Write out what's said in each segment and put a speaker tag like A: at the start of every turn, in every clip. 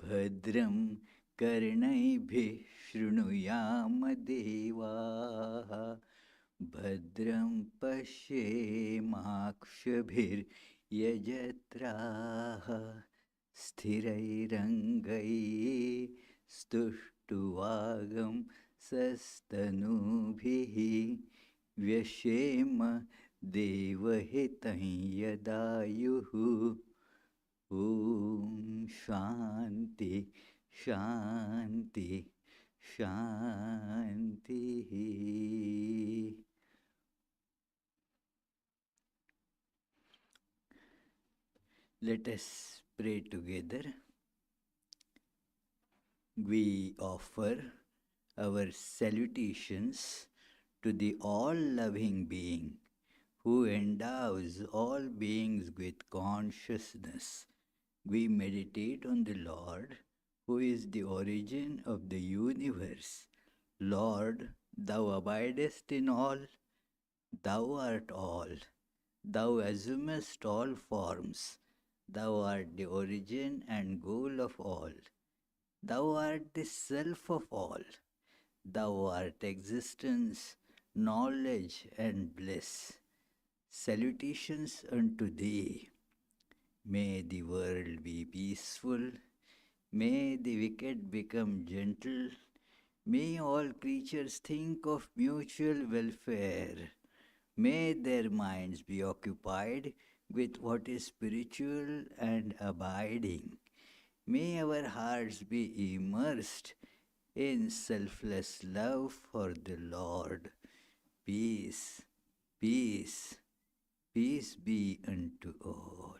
A: भद्रं कर्णैभिः शृणुयाम देवाः भद्रं पश्येमाक्षभिर्यजत्राः स्थिरैरङ्गैस्तुष्टुवागं सस्तनूभिः व्यशेम देवहितं यदायुः ॐ शान्ति शान्ति शान्तिः. Let us pray together. We offer our salutations to the all-loving being who endows all beings with consciousness. We meditate on the Lord, who is the origin of the universe. Lord, thou abidest in all, thou art all, thou assumest all forms, thou art the origin and goal of all. Thou art the self of all, thou art existence, knowledge and bliss. Salutations unto thee. May the world be peaceful. May the wicked become gentle. May all creatures think of mutual welfare. May their minds be occupied with what is spiritual and abiding. May our hearts be immersed in selfless love for the Lord. Peace, peace, peace be unto all.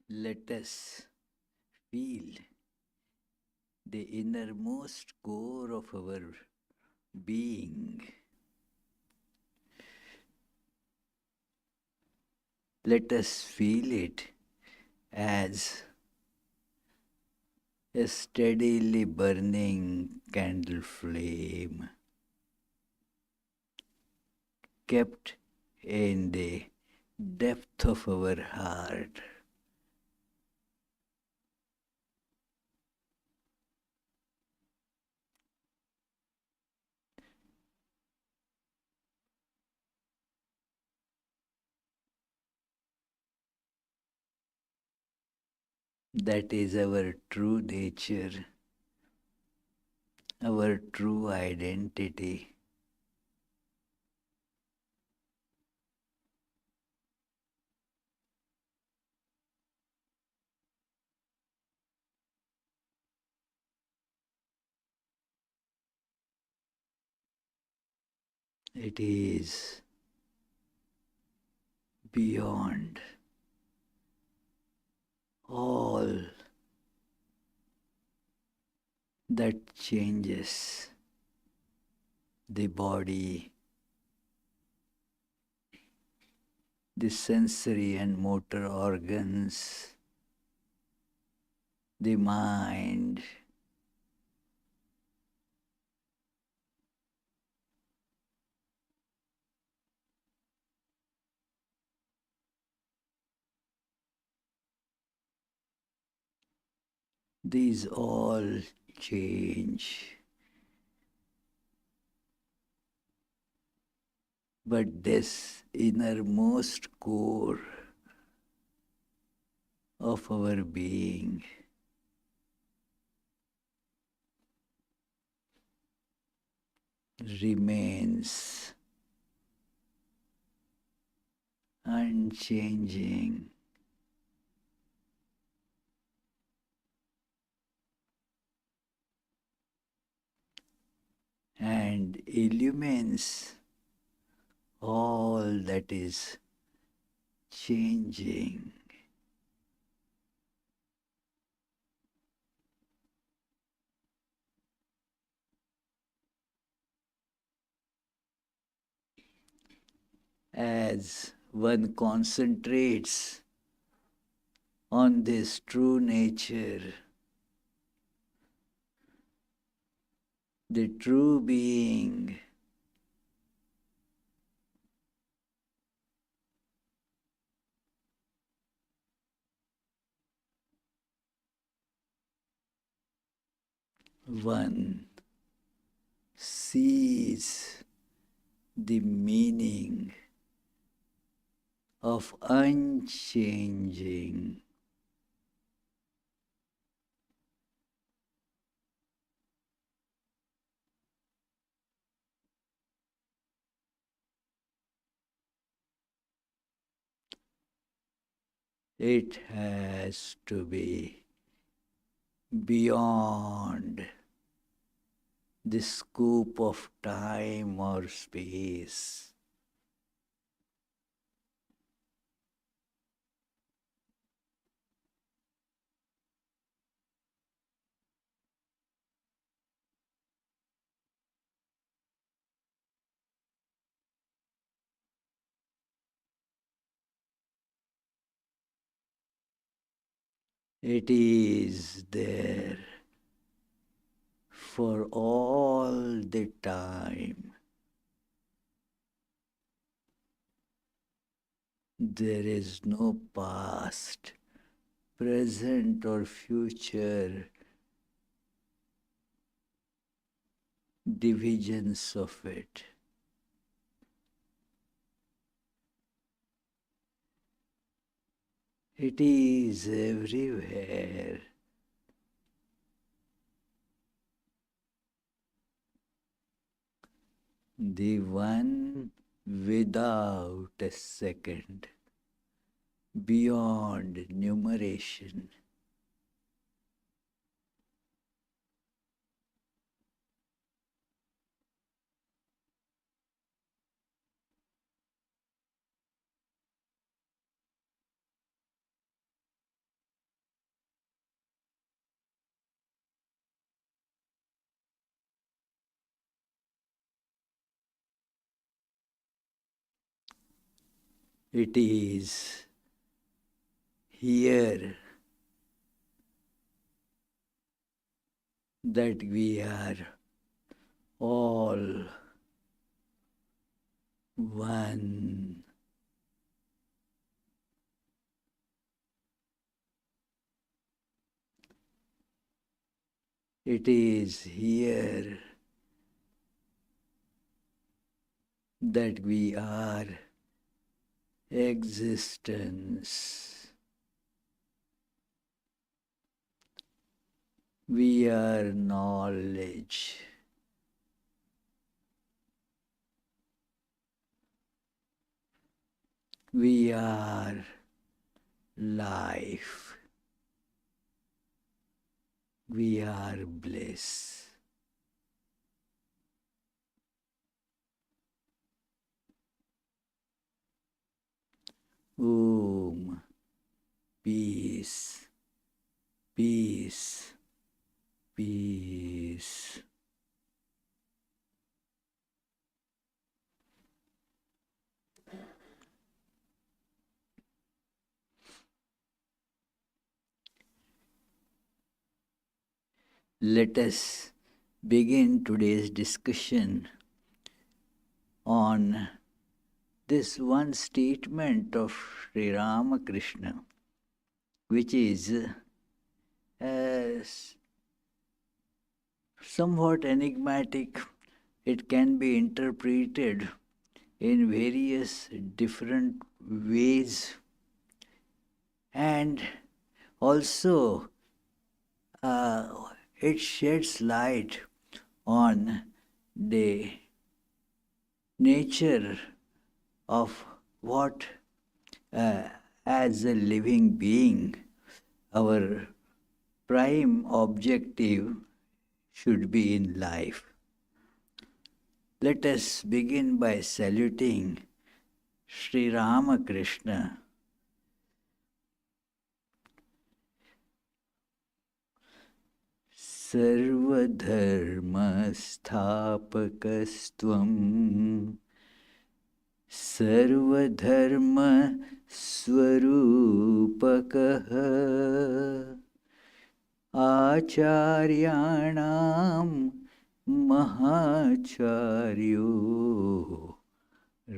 A: Let us feel the innermost core of our being. Let us feel it as a steadily burning candle flame kept in the depth of our heart. That is our true nature, our true identity. It is beyond all that changes the body, the sensory and motor organs, the mind. These all change. But this innermost core of our being remains unchanging. And illumines all that is changing. As one concentrates on this true nature, the true being. One sees the meaning of unchanging. It has to be beyond the scope of time or space. It is there for all the time. There is no past, present, or future divisions of it. It is everywhere. The one without a second, beyond numeration. It is here that we are all one. It is here that we are existence. We are knowledge. We are life. We are bliss. Om. Peace. Peace. Peace. Let us begin today's discussion on this one statement of Sri Ramakrishna, which is somewhat enigmatic. It can be interpreted in various different ways, and also it sheds light on the nature of what, as a living being, our prime objective should be in life. Let us begin by saluting Sri Ramakrishna. Sarvadharmastapakastvam सर्वधर्म स्वरूपकः आचार्याणां महाचार्यो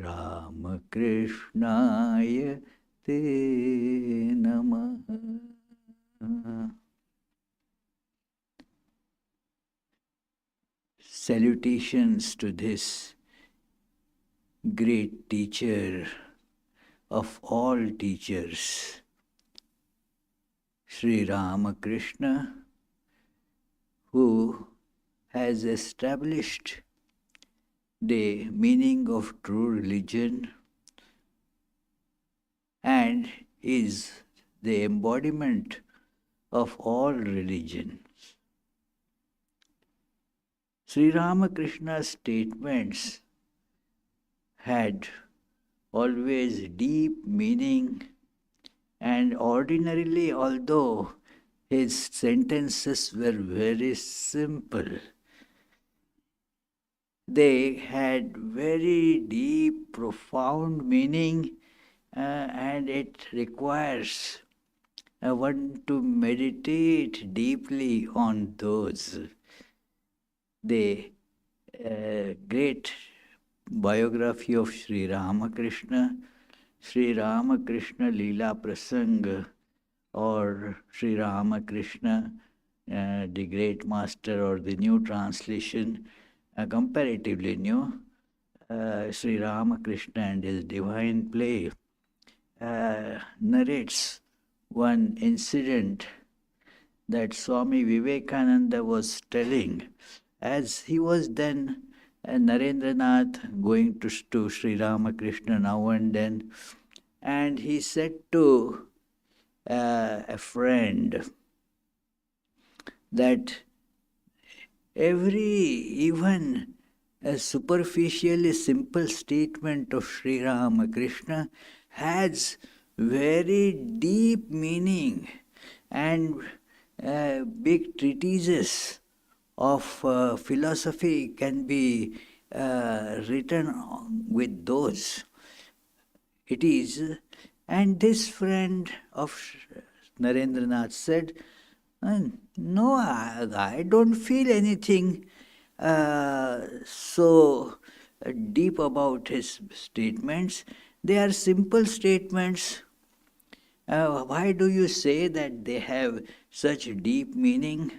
A: रामकृष्णाय ते नमः. Salutations to this great teacher of all teachers, Sri Ramakrishna, who has established the meaning of true religion and is the embodiment of all religion. Sri Ramakrishna's statements had always deep meaning, and ordinarily, although his sentences were very simple, they had very deep, profound meaning, and it requires one to meditate deeply on those. The great biography of Sri Ramakrishna, Sri Ramakrishna Leela Prasanga, or Sri Ramakrishna, the great master, or the new translation, comparatively new, Sri Ramakrishna and his divine play, narrates one incident that Swami Vivekananda was telling as he was then Narendranath going to Sri Ramakrishna now and then, and he said to a friend that even a superficially simple statement of Sri Ramakrishna has very deep meaning, and big treatises of philosophy can be written with those. It is, and this friend of Narendranath said, no, I don't feel anything so deep about his statements. They are simple statements. Why do you say that they have such deep meaning?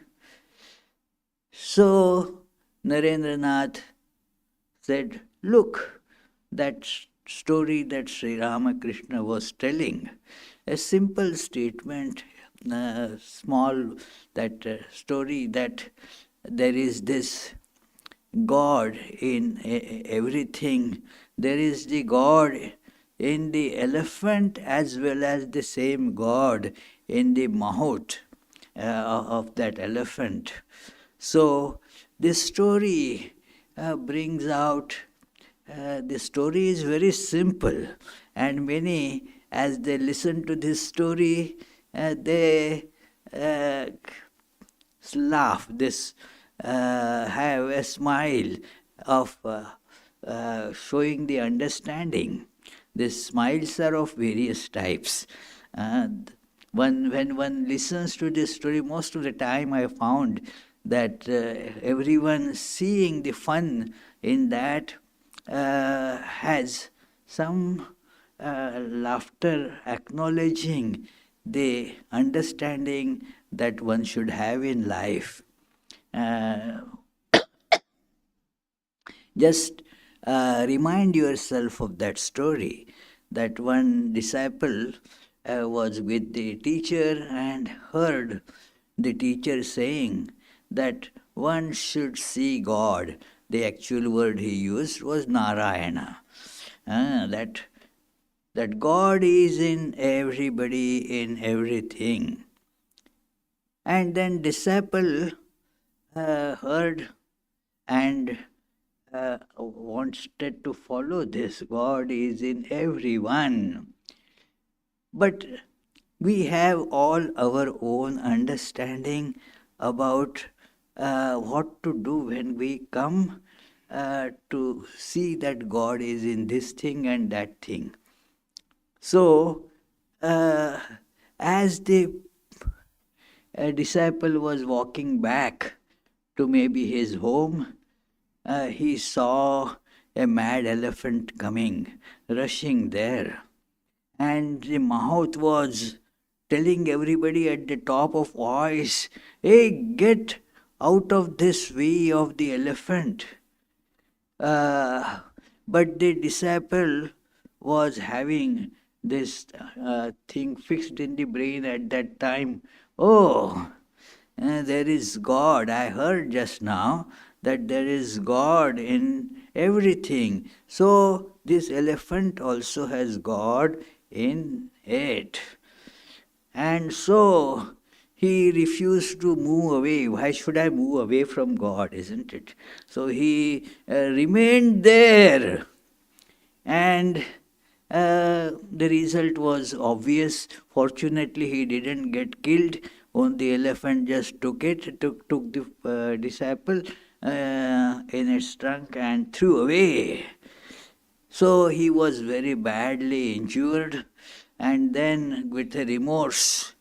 A: So Narendranath said, look, that story that Sri Ramakrishna was telling, a simple statement, small, that story that there is this God in everything. There is the God in the elephant as well as the same God in the mouth of that elephant. So this story brings out, the story is very simple, and many, as they listen to this story, they laugh, have a smile of showing the understanding. The smiles are of various types. When one listens to this story, most of the time I found that everyone seeing the fun in that has some laughter, acknowledging the understanding that one should have in life. Just remind yourself of that story, that one disciple was with the teacher and heard the teacher saying that one should see God. The actual word he used was Narayana. That God is in everybody, in everything. And then disciple heard and wanted to follow this. God is in everyone. But we have all our own understanding about what to do when we come to see that God is in this thing and that thing. So, as the disciple was walking back to maybe his home, he saw a mad elephant coming, rushing there. And the Mahout was telling everybody at the top of voice, "Hey, get out of this way of the elephant." Uh, but the disciple was having this thing fixed in the brain at that time. Oh, there is God. I heard just now that there is God in everything. So this elephant also has God in it. And so he refused to move away. Why should I move away from God, isn't it? So he remained there. And the result was obvious. Fortunately, he didn't get killed. The elephant just took the disciple in its trunk and threw away. So he was very badly injured, and then with a remorse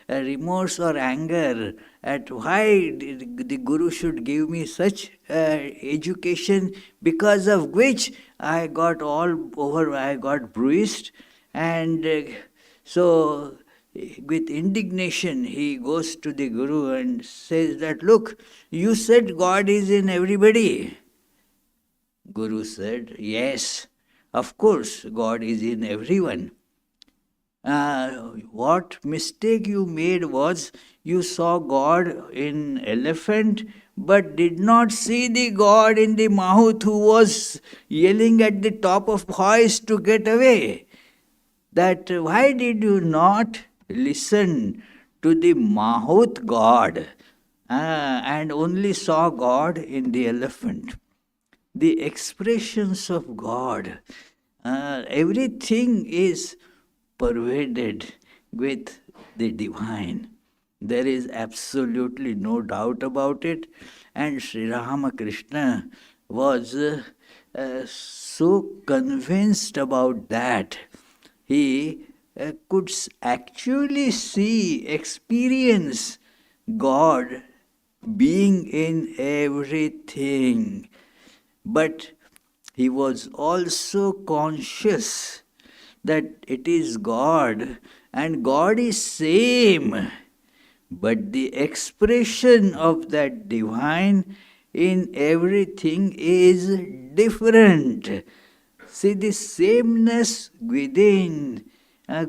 A: or anger at why the Guru should give me such education, because of which I got bruised, and so with indignation he goes to the Guru and says that, look, you said God is in everybody. Guru said, yes, of course, God is in everyone. What mistake you made was you saw God in elephant but did not see the God in the Mahout who was yelling at the top of voice to get away. That why did you not listen to the Mahout God and only saw God in the elephant? The expressions of God, everything is pervaded with the divine. There is absolutely no doubt about it. And Sri Ramakrishna was so convinced about that. He could actually see, experience God being in everything. But he was also conscious that it is God and God is same, but the expression of that divine in everything is different. See, the sameness within,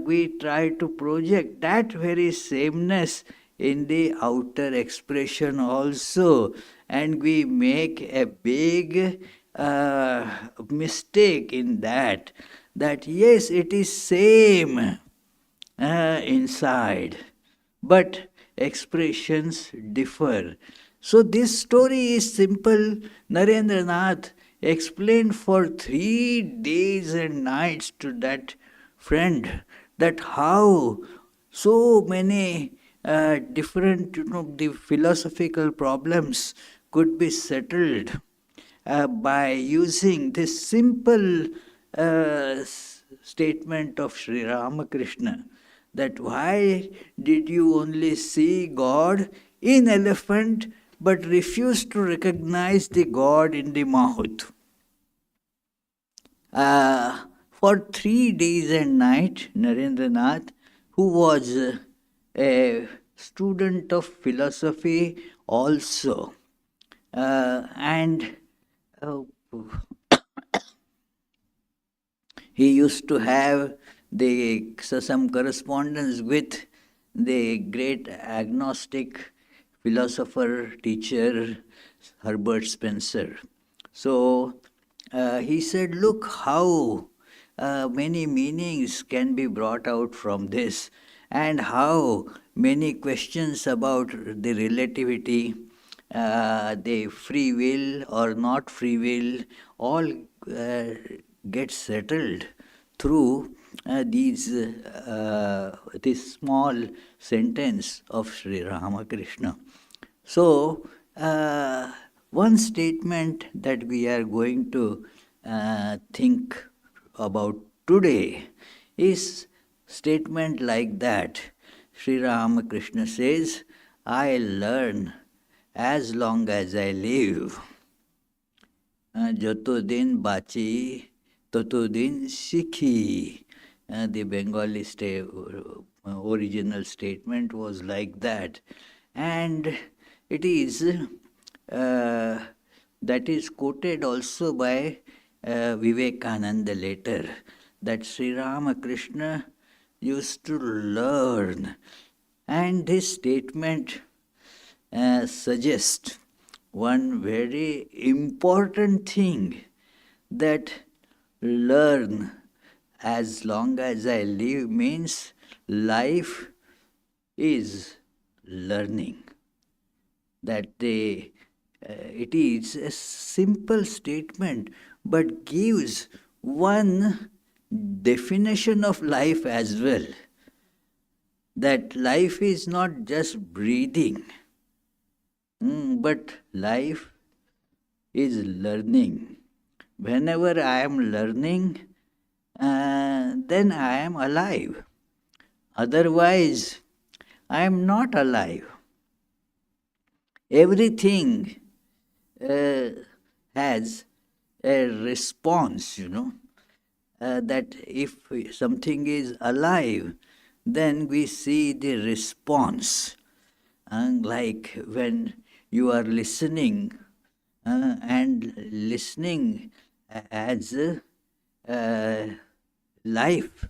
A: we try to project that very sameness in the outer expression also, and we make a big mistake in that yes, it is same inside, but expressions differ. So this story is simple. Narendranath explained for 3 days and nights to that friend that how so many different, the philosophical problems could be settled by using this simple statement of Sri Ramakrishna, that why did you only see God in elephant but refuse to recognize the God in the Mahout? For 3 days and night, Narendranath, who was a student of philosophy also, and he used to have some correspondence with the great agnostic philosopher, teacher, Herbert Spencer. So he said, look how many meanings can be brought out from this, and how many questions about the relativity, the free will or not free will, all get settled through this small sentence of Sri Ramakrishna. So One statement that we are going to think about today is statement like that. Sri Ramakrishna says, I learn as long as I live. Jotodin bachi, totodin sikhi. The Bengali original statement was like that. And it is, that is quoted also by Vivekananda later, that Sri Ramakrishna used to learn. And this statement suggests one very important thing, that learn as long as I live means life is learning. That it is a simple statement but gives one definition of life as well. That life is not just breathing, but life is learning. Whenever I am learning, then I am alive. Otherwise, I am not alive. Everything has a response, that if something is alive, then we see the response. Like when you are listening, and listening as life,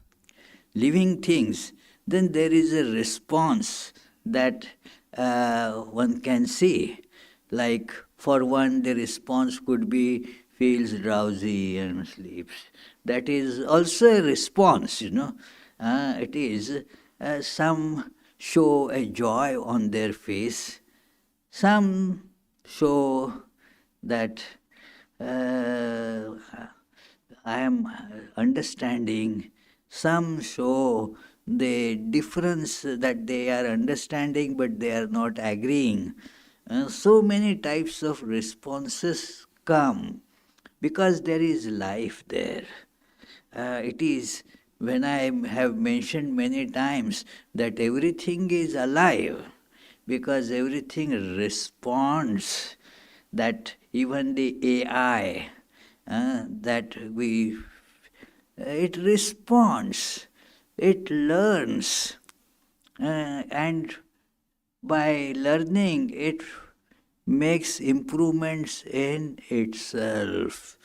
A: living things, then there is a response that one can see. Like for one, the response could be feels drowsy and sleeps. That is also a response, it is some show a joy on their face, some show that I am understanding, some show the difference that they are understanding but they are not agreeing. So many types of responses come because there is life there. It is when I have mentioned many times that everything is alive because everything responds, that even the AI, that it responds, it learns, and by learning it makes improvements in itself.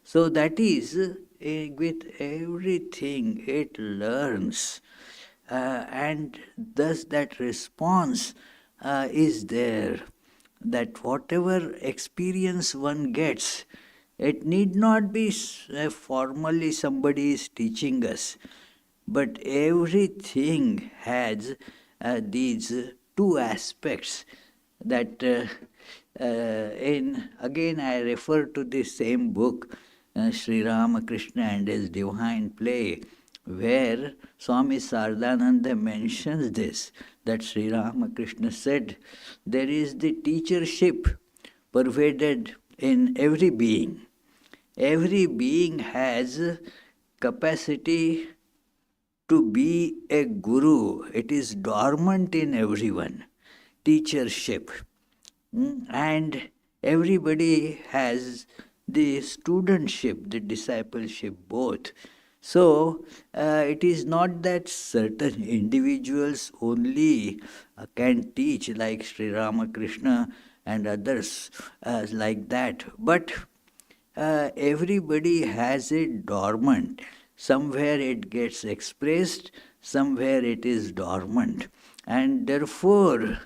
A: So that is, with everything it learns, and thus that response is there, that whatever experience one gets, it need not be formally somebody is teaching us, but everything has these two aspects. That in again I refer to the same book, Sri Ramakrishna and his Divine Play, where Swami Sardananda mentions this, that Sri Ramakrishna said, there is the teachership pervaded in every being. Every being has capacity to be a guru. It is dormant in everyone, teachership. And everybody has the studentship, the discipleship, both. So it is not that certain individuals only can teach, like Sri Ramakrishna and others like that, but everybody has it dormant. Somewhere it gets expressed, somewhere it is dormant. And therefore,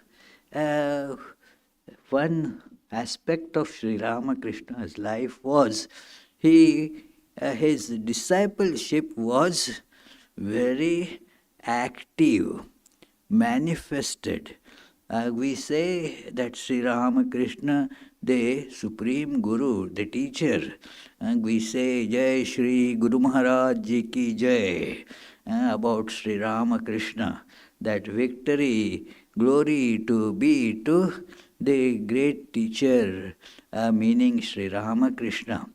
A: one aspect of Sri Ramakrishna's life was his discipleship was very active, manifested. We say that Sri Ramakrishna, the Supreme Guru, the teacher, we say Jai Shri Guru Maharaj Ji Ki Jai about Sri Ramakrishna, that victory, glory to be to the great teacher, meaning Sri Ramakrishna,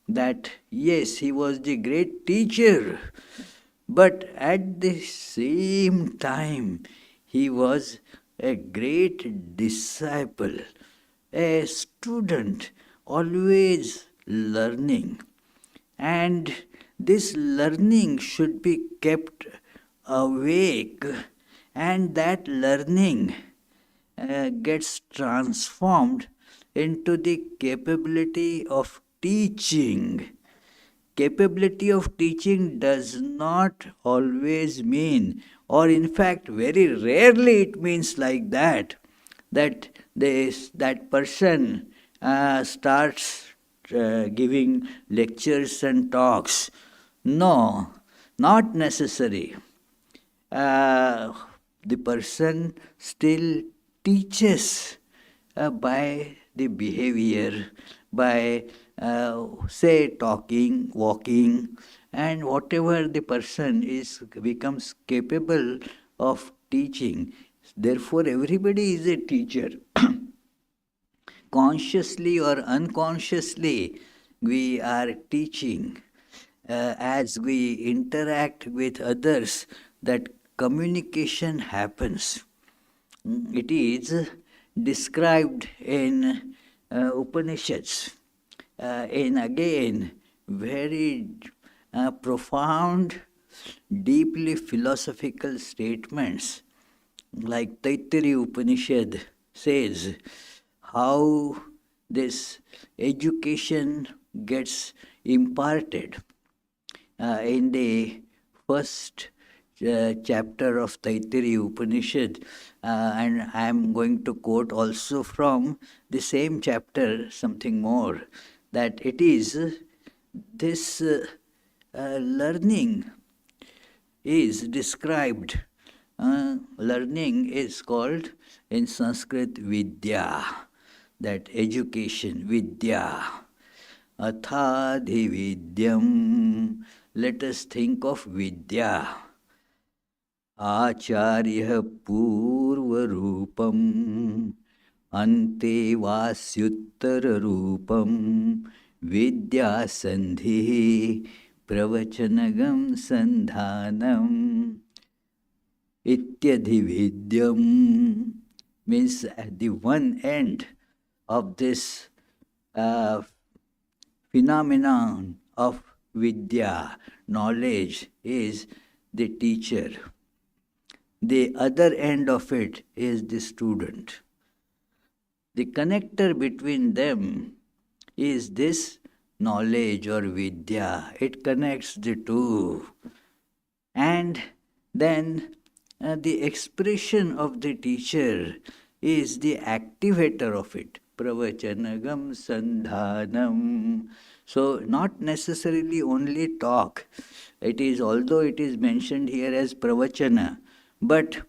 A: that yes, he was the great teacher, but at the same time, he was a great disciple, a student, always learning. And this learning should be kept awake, and that learning gets transformed into the capability of teaching. Capability of teaching does not always mean, or in fact, very rarely it means like that, that person starts giving lectures and talks. No, not necessary. Uh, the person still teaches by the behavior, by say talking, walking, and whatever the person is becomes capable of teaching. Therefore, everybody is a teacher. Consciously or unconsciously, we are teaching. As we interact with others, that communication happens. It is described in Upanishads in again very profound, deeply philosophical statements, like Taittiriya Upanishad says, how this education gets imparted. In the first chapter of Taittiriya Upanishad, and I am going to quote also from the same chapter something more, that it is this learning is described. Learning is called in Sanskrit Vidya, that education, Vidya. Athadhividyam. Let us think of Vidya. Acharya Purvarupam Ante Vasyuttararupam Vidya Sandhi Pravachanagam Sandhanam. Ityadhividyam means at the one end of this phenomenon of Vidya, knowledge, is the teacher. The other end of it is the student. The connector between them is this knowledge or Vidya. It connects the two. And then the expression of the teacher is the activator of it. Pravachanagam sandhanam. So, not necessarily only talk. It is, although it is mentioned here as pravachana, but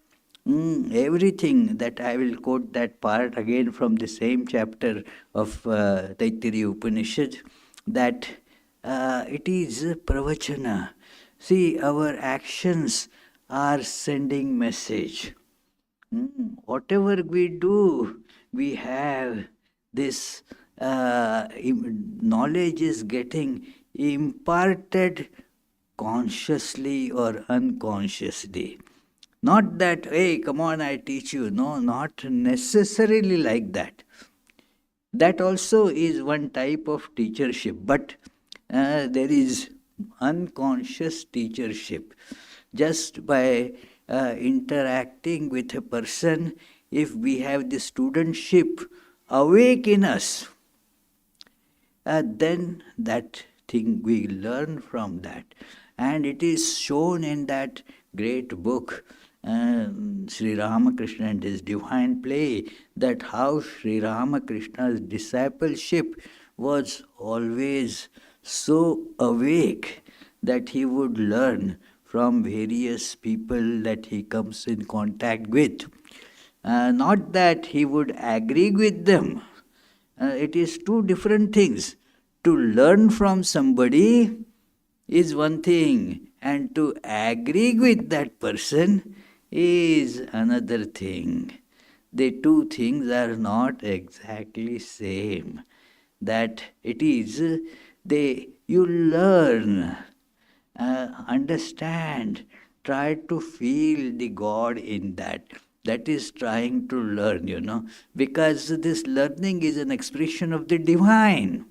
A: everything that I will quote that part again from the same chapter of Taittiriya Upanishad, that it is pravachana. See, our actions are sending message. Whatever we do, we have this knowledge is getting imparted consciously or unconsciously. Not that, hey, come on, I teach you. No, not necessarily like that. That also is one type of teachership, but there is unconscious teachership. Just by interacting with a person, if we have the studentship awake in us, then that thing we learn from that. And it is shown in that great book, Sri Ramakrishna and his divine play, that how Sri Ramakrishna's discipleship was always so awake that he would learn from various people that he comes in contact with. Not that he would agree with them. It is two different things. To learn from somebody is one thing, and to agree with that person is another thing. the two things are not exactly same. That it is, you learn, understand, try to feel the God in that. That is trying to learn, because this learning is an expression of the divine.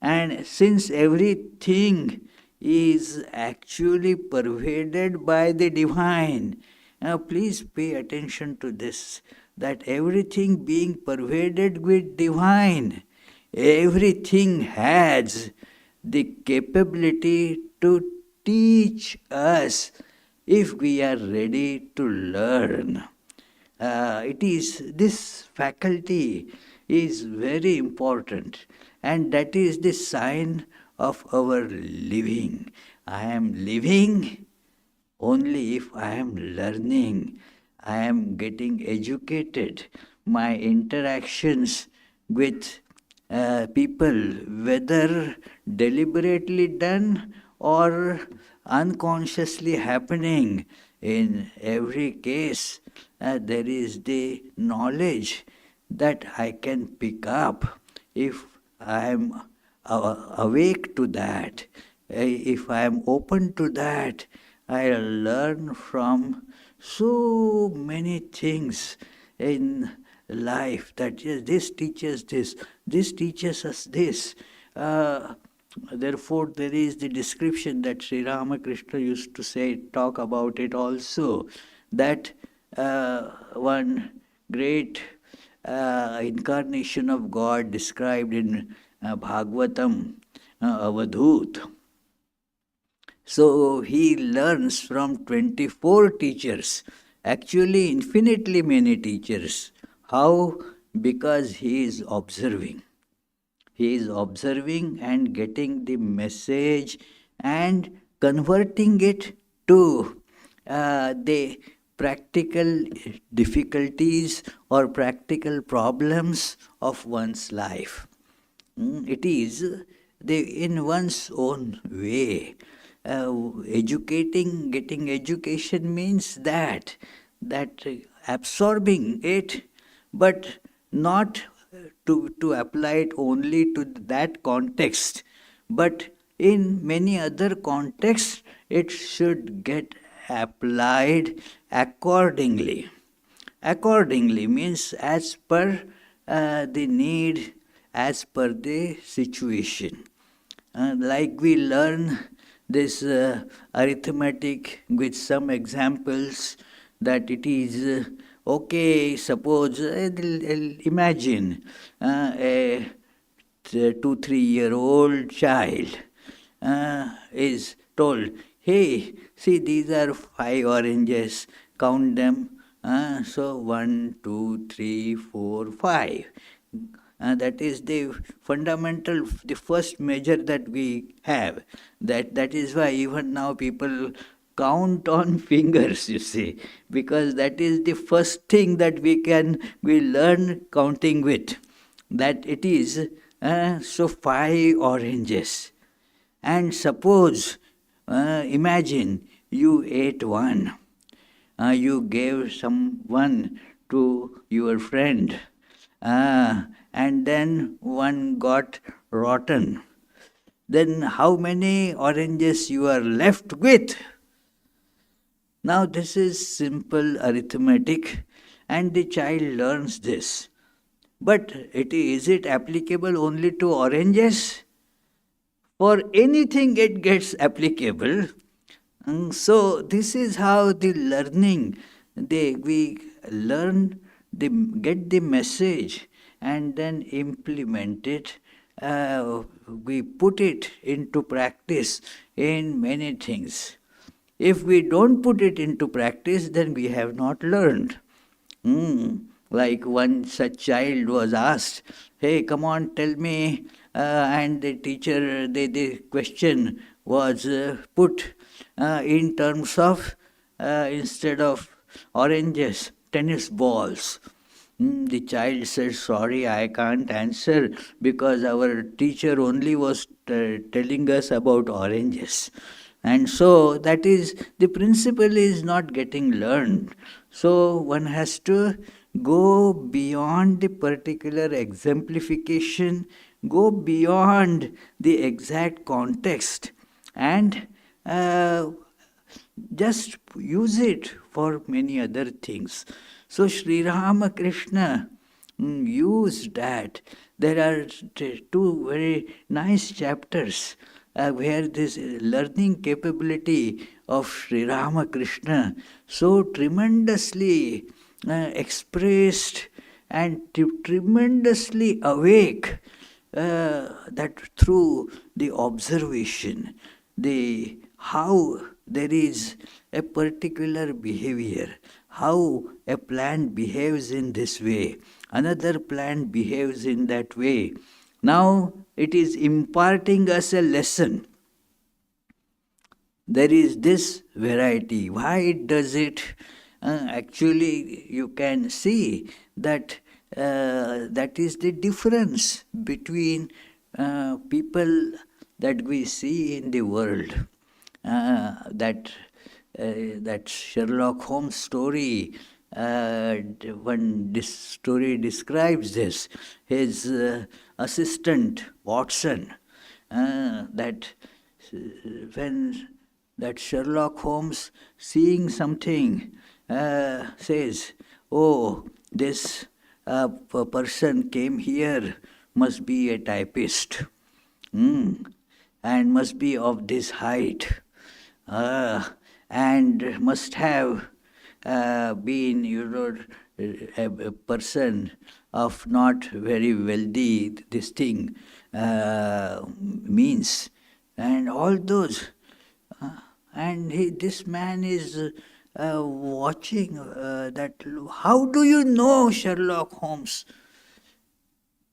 A: And since everything is actually pervaded by the divine, now please pay attention to this, that everything being pervaded with divine, everything has the capability to teach us if we are ready to learn. It is this faculty is very important, and that is the sign of our living. I am living only if I am learning, I am getting educated. My interactions with people, whether deliberately done or unconsciously happening, in every case, there is the knowledge that I can pick up if I am awake to that, if I am open to that. I learn from so many things in life, that yes, this teaches us this. Therefore, there is the description that Sri Ramakrishna used to say, talk about it also, that one great incarnation of God described in Bhagavatam, Avadhut. So he learns from 24 teachers, actually infinitely many teachers. How? Because he is observing. He is observing and getting the message and converting it to the practical difficulties or practical problems of one's life. It is in one's own way. Getting education means that absorbing it, but not to apply it only to that context, but in many other contexts it should get applied accordingly. Accordingly means as per the need, as per the situation. Like we learn this arithmetic with some examples, that it is okay, suppose, imagine a 2-3-year-old child is told, hey, see, these are 5 oranges, count them. So 1, 2, 3, 4, 5. That is the fundamental, the first measure that we have. That is why even now people count on fingers, you see, because that is the first thing that we learn counting with. That it is so 5 oranges. And suppose, imagine you ate one, you gave some one to your friend, and then one got rotten. Then how many oranges you are left with? Now this is simple arithmetic, and the child learns this. But is it applicable only to oranges? For anything it gets applicable. So this is how the learning, we learn, get the message, and then implement it. We put it into practice in many things. If we don't put it into practice, then we have not learned. Like one such child was asked, hey, come on, tell me. And the teacher, the question was put in terms of, instead of oranges, tennis balls. The child said, sorry, I can't answer because our teacher only was telling us about oranges. And so the principle is not getting learned. So one has to go beyond the particular exemplification, go beyond the exact context, and uh, just use it for many other things. So Sri Ramakrishna used that. There are two very nice chapters where this learning capability of Sri Ramakrishna so tremendously expressed and tremendously awake that through the observation, the how there is a particular behavior, how a plant behaves in this way, another plant behaves in that way. Now it is imparting us a lesson. There is this variety. Why it does it? Actually, you can see that that is the difference between people that we see in the world. That that Sherlock Holmes story, when this story describes this, his assistant Watson, that when that Sherlock Holmes, seeing something, says, "Oh, this person came here, must be a typist, and must be of this height, and must have been, a person of not very wealthy, this thing means," and all those. And this man is watching that. How do you know, Sherlock Holmes?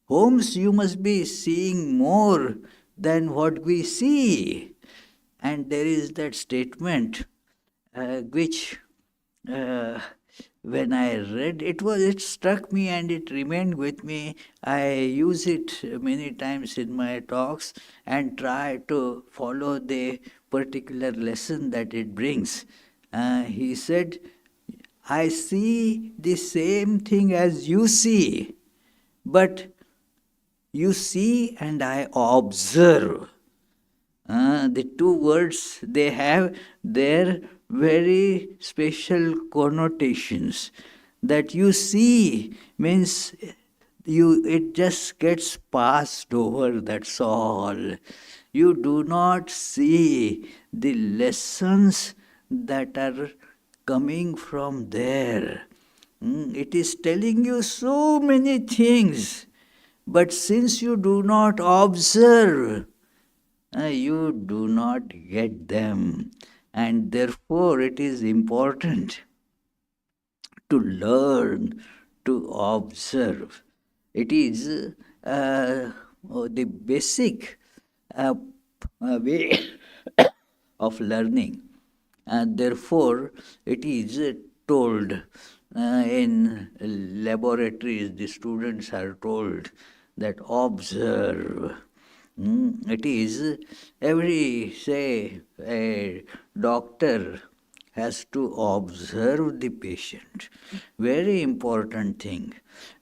A: Holmes, you must be seeing more than what we see. And there is that statement which when I read it struck me and it remained with me. I use it many times in my talks and try to follow the particular lesson that it brings. He said, "I see the same thing as you see, but you see and I observe." The two words, they have their very special connotations. That you see means it just gets passed over, that's all. You do not see the lessons that are coming from there. It is telling you so many things, but since you do not observe, you do not get them. And therefore, it is important to learn to observe. It is the basic way of learning. And therefore, it is told in laboratories, the students are told that observe. It is every, say, a doctor has to observe the patient. Very important thing.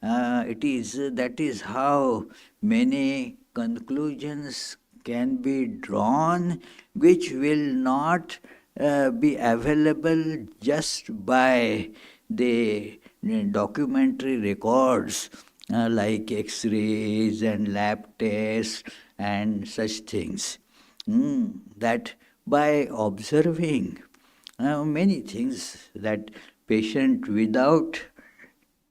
A: That is how many conclusions can be drawn, which will not be available just by the documentary records like X-rays and lab tests and such things. That by observing many things that patient without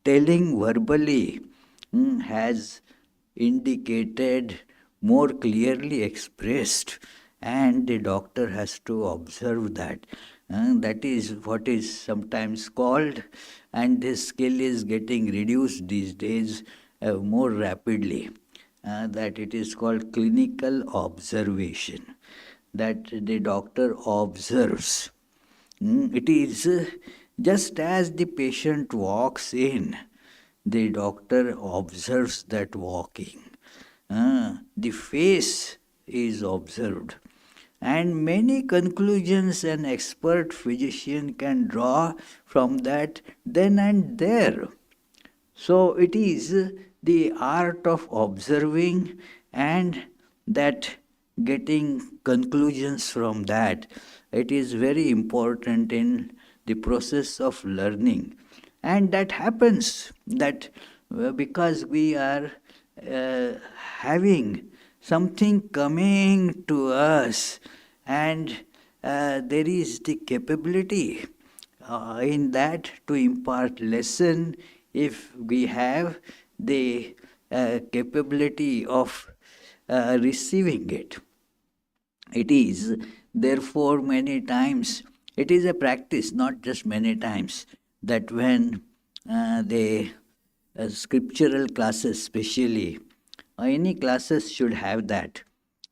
A: telling verbally has indicated, more clearly expressed, and the doctor has to observe that. That is what is sometimes called, and this skill is getting reduced these days more rapidly, that it is called clinical observation, that the doctor observes. It is just as the patient walks in, the doctor observes that walking. The face is observed. And many conclusions an expert physician can draw from that then and there. So it is the art of observing and that getting conclusions from that. It is very important in the process of learning. And that happens that because we are uh, having something coming to us, and there is the capability in that to impart lesson if we have the capability of receiving it. It is therefore many times, it is a practice, not just many times, that when the scriptural classes especially, or any classes should have that,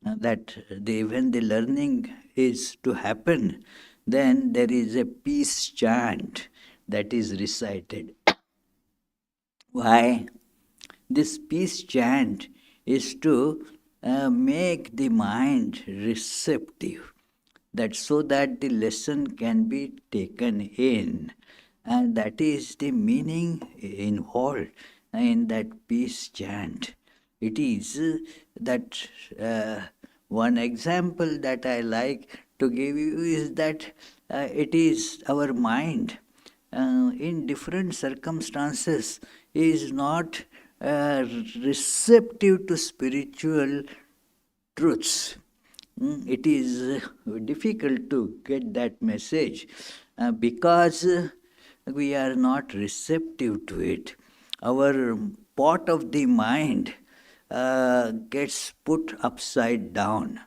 A: that they, when the learning is to happen, then there is a peace chant that is recited. Why? This peace chant is to make the mind receptive, that so that the lesson can be taken in, and that is the meaning involved in that peace chant. It is that one example that I like to give you is that it is our mind in different circumstances is not receptive to spiritual truths. It is difficult to get that message because we are not receptive to it. Our pot of the mind gets put upside down.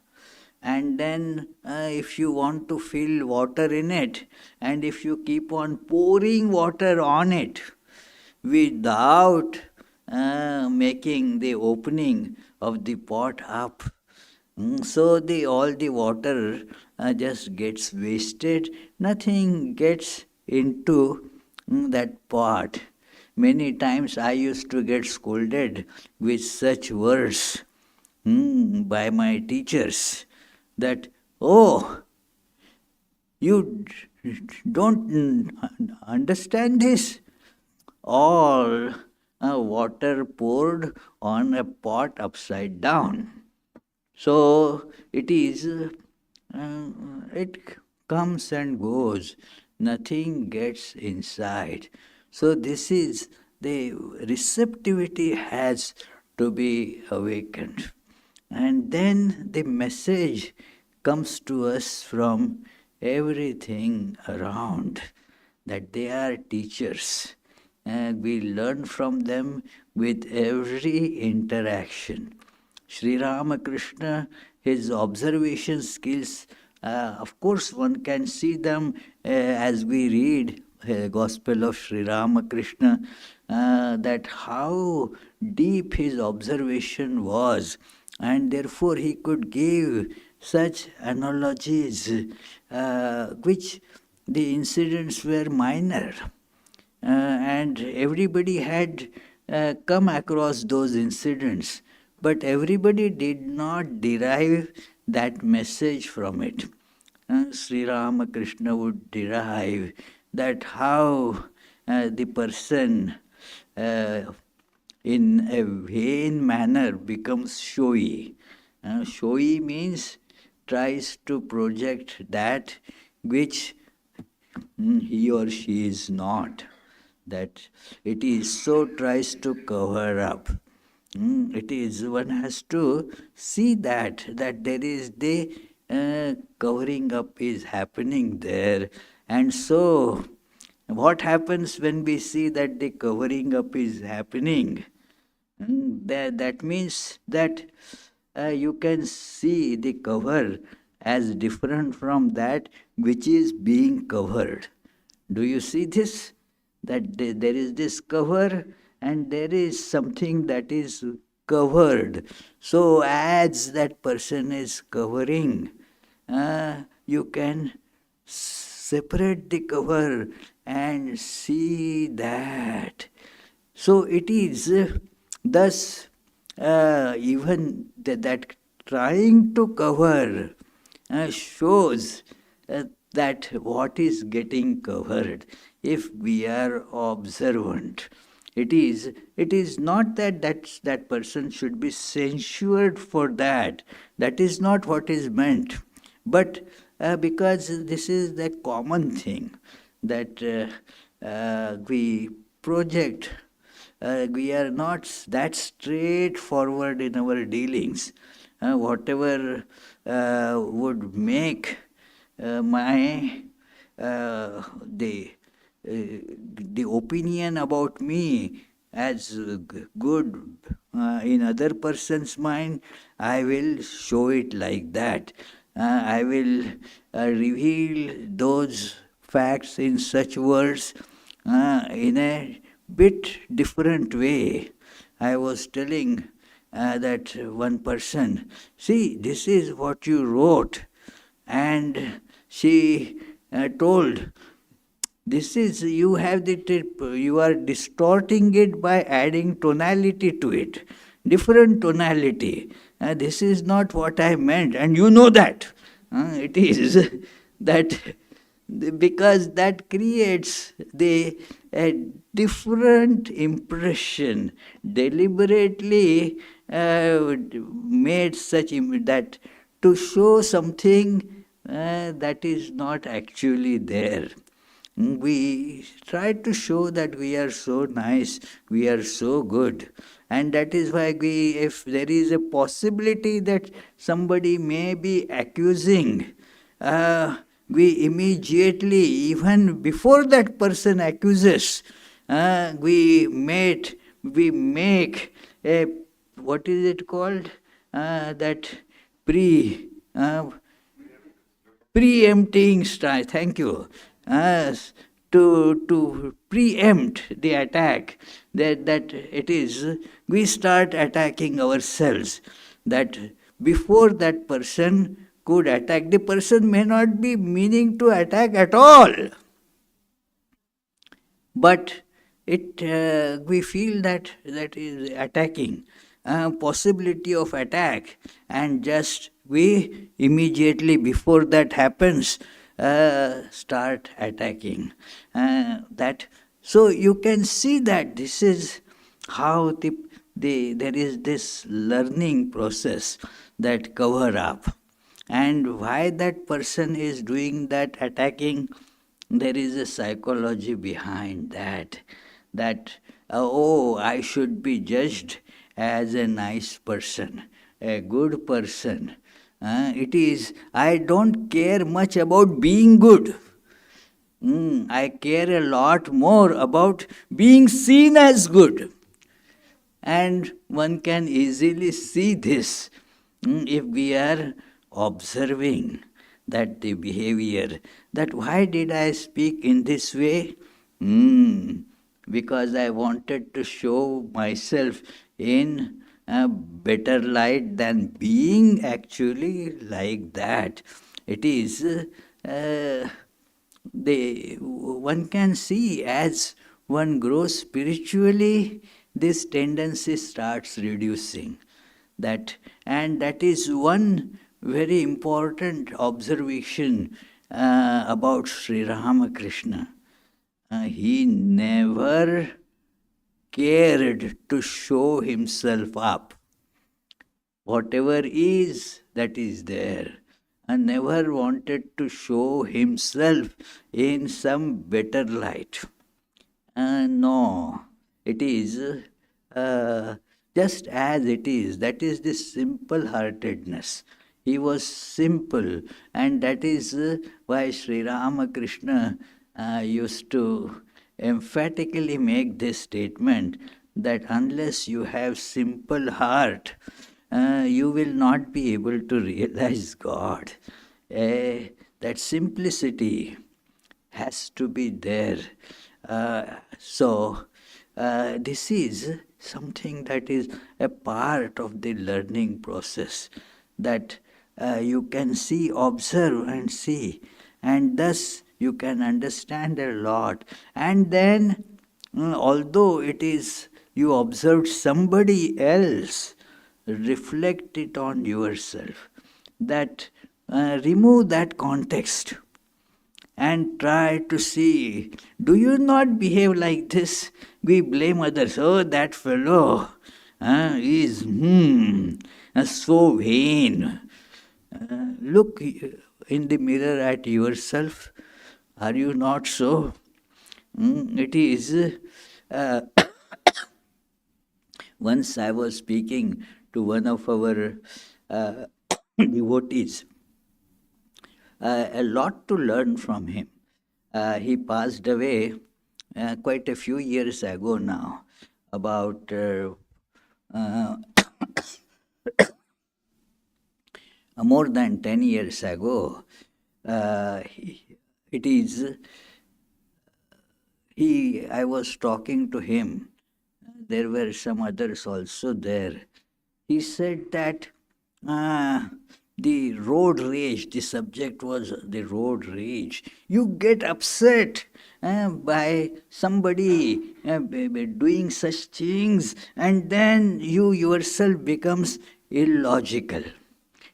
A: And then, if you want to fill water in it, and if you keep on pouring water on it without making the opening of the pot up, so the all the water just gets wasted. Nothing gets into that pot. Many times I used to get scolded with such words by my teachers that, oh, you don't understand this. All water poured on a pot upside down. So it is, it comes and goes, nothing gets inside. So this is the receptivity has to be awakened. And then the message comes to us from everything around, that they are teachers, and we learn from them with every interaction. Sri Ramakrishna, his observation skills, of course, one can see them as we read Gospel of Sri Ramakrishna, that how deep his observation was, and therefore he could give such analogies, which the incidents were minor, and everybody had come across those incidents, but everybody did not derive that message from it. Sri Ramakrishna would derive that how the person in a vain manner becomes showy. Showy means tries to project that which he or she is not, that it is so tries to cover up. It is, one has to see that there is the covering up is happening there. And so what happens when we see that the covering up is happening? That means that you can see the cover as different from that which is being covered. Do you see this? That there is this cover and there is something that is covered. So, as that person is covering, you can separate the cover and see that. So, it is thus even that trying to cover shows that what is getting covered if we are observant. It is not that person should be censured for that. That is not what is meant. But because this is the common thing that we project, we are not that straightforward in our dealings. Whatever would make my the the opinion about me as good in other person's mind, I will show it like that. I will reveal those facts in such words in a bit different way. I was telling that one person, see, this is what you wrote. And she told, this is, you have the tip, you are distorting it by adding tonality to it, different tonality. This is not what I meant, and you know that. It is that because that creates the a different impression, deliberately made such that to show something that is not actually there. We try to show that we are so nice, we are so good. And that is why if there is a possibility that somebody may be accusing, we immediately, even before that person accuses, we make a, what is it called? That pre, preempting strike, thank you, to preempt the attack, that it is, we start attacking ourselves, that before that person could attack, the person may not be meaning to attack at all, but we feel that is attacking, possibility of attack, and just we immediately before that happens start attacking. That so you can see that this is how there is this learning process that cover up, and why that person is doing that attacking. There is a psychology behind that, that oh, I should be judged as a nice person, a good person. It is, I don't care much about being good. I care a lot more about being seen as good. And one can easily see this if we are observing that the behavior, that why did I speak in this way? Because I wanted to show myself in a better light than being actually like that. It is one can see as one grows spiritually, this tendency starts reducing. And that is one very important observation about Sri Ramakrishna. He never cared to show himself up. Whatever is, that is there. And never wanted to show himself in some better light. No, it is just as it is. That is the simple heartedness. He was simple, and that is why Sri Ramakrishna used to emphatically make this statement that unless you have simple heart, you will not be able to realize God. That simplicity has to be there. This is something that is a part of the learning process, that you can see, observe and see, and thus you can understand a lot. And then, although it is you observed somebody else, reflect it on yourself. That remove that context. and try to see, do you not behave like this? We blame others. Oh, that fellow is so vain. Look in the mirror at yourself. Are you not so? It is. Uh, Once I was speaking to one of our uh, devotees, a lot to learn from him. He passed away quite a few years ago now, about uh, more than 10 years ago. It is, I was talking to him. There were some others also there. He said that uh, the road rage, the subject was the road rage. You get upset by somebody doing such things, and then you yourself becomes illogical.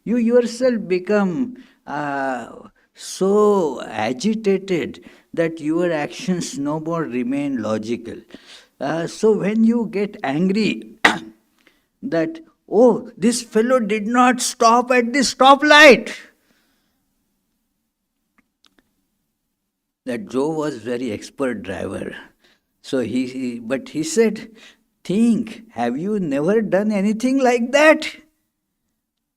A: You yourself become so agitated that your actions no more remain logical. So when you get angry, that, oh, this fellow did not stop at the stoplight. That Joe was very expert driver. So but he said, think, have you never done anything like that?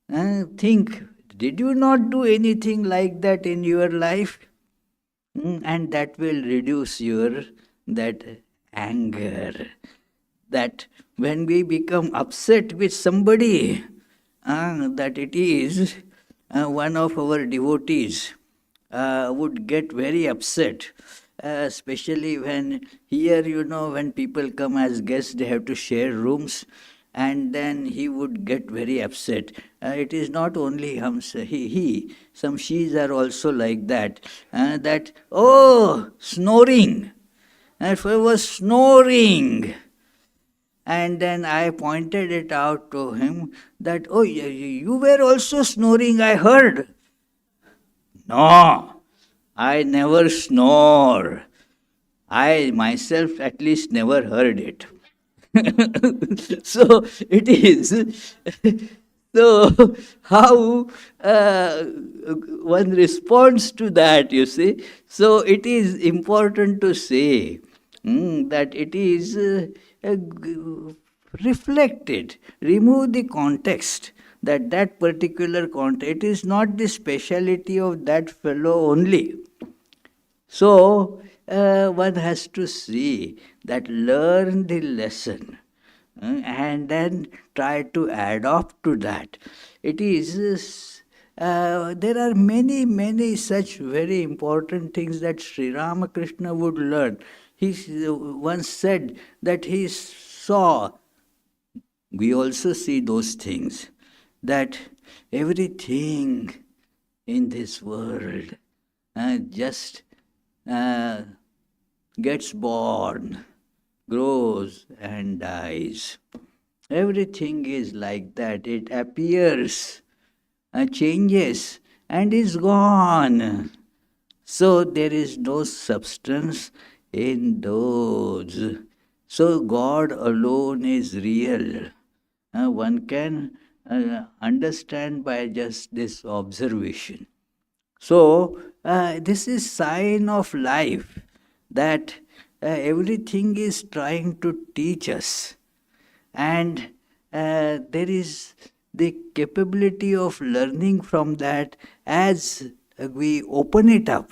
A: Think, did you not do anything like that in your life? And that will reduce your that anger. That when we become upset with somebody, that it is one of our devotees would get very upset, especially when here, when people come as guests, they have to share rooms, and then he would get very upset. It is not only he, some she's are also like that, that, oh, snoring. And if I was snoring, and then I pointed it out to him that, oh, you were also snoring, I heard. No, I never snore. I myself at least never heard it. So it is. So how one responds to that, you see. So it is important to say that it is reflected. Remove the context, that particular context. It is not the speciality of that fellow only. So one has to see that, learn the lesson and then try to adopt to that. It is, there are many, many such very important things that Sri Ramakrishna would learn. He once said that he saw, we also see those things, that everything in this world just uh, gets born, grows, and dies. Everything is like that. It appears, changes, and is gone. So there is no substance in those. So God alone is real. One can understand by just this observation. So this is sign of life, that everything is trying to teach us, and there is the capability of learning from that. As we open it up,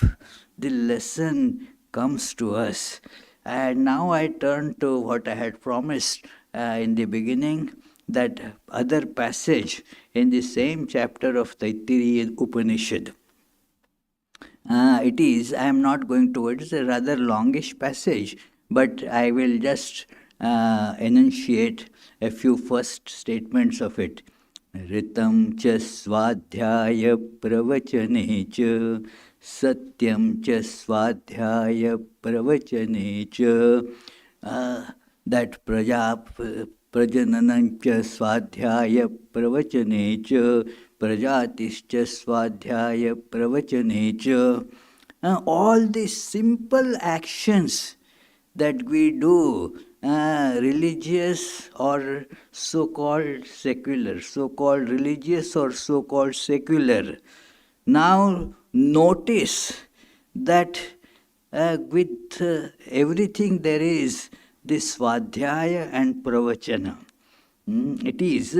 A: the lesson comes to us. And now I turn to what I had promised in the beginning, that other passage in the same chapter of Taittiriya Upanishad. I am not going to it is a rather longish passage, but I will just enunciate a few first statements of it. Ritam cha swadhyaya pravachane cha satyam cha swadhyaya pravachane cha that prajananam cha swadhyaya pravachane cha prajatischa swadhyaya pravachane cha. All these simple actions that we do, religious or so called secular, so called religious or so called secular. Now, notice that with everything there is this Svadhyaya and Pravachana. It is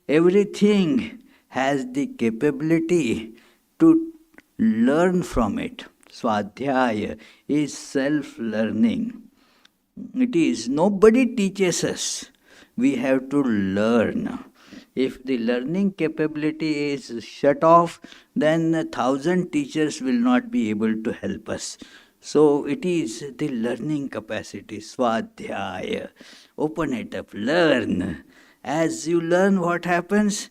A: everything has the capability to learn from it. Swadhyaya is self learning. It is nobody teaches us. We have to learn. If the learning capability is shut off, then 1,000 teachers will not be able to help us. So it is the learning capacity, swadhyaya. Open it up, learn. As you learn, what happens?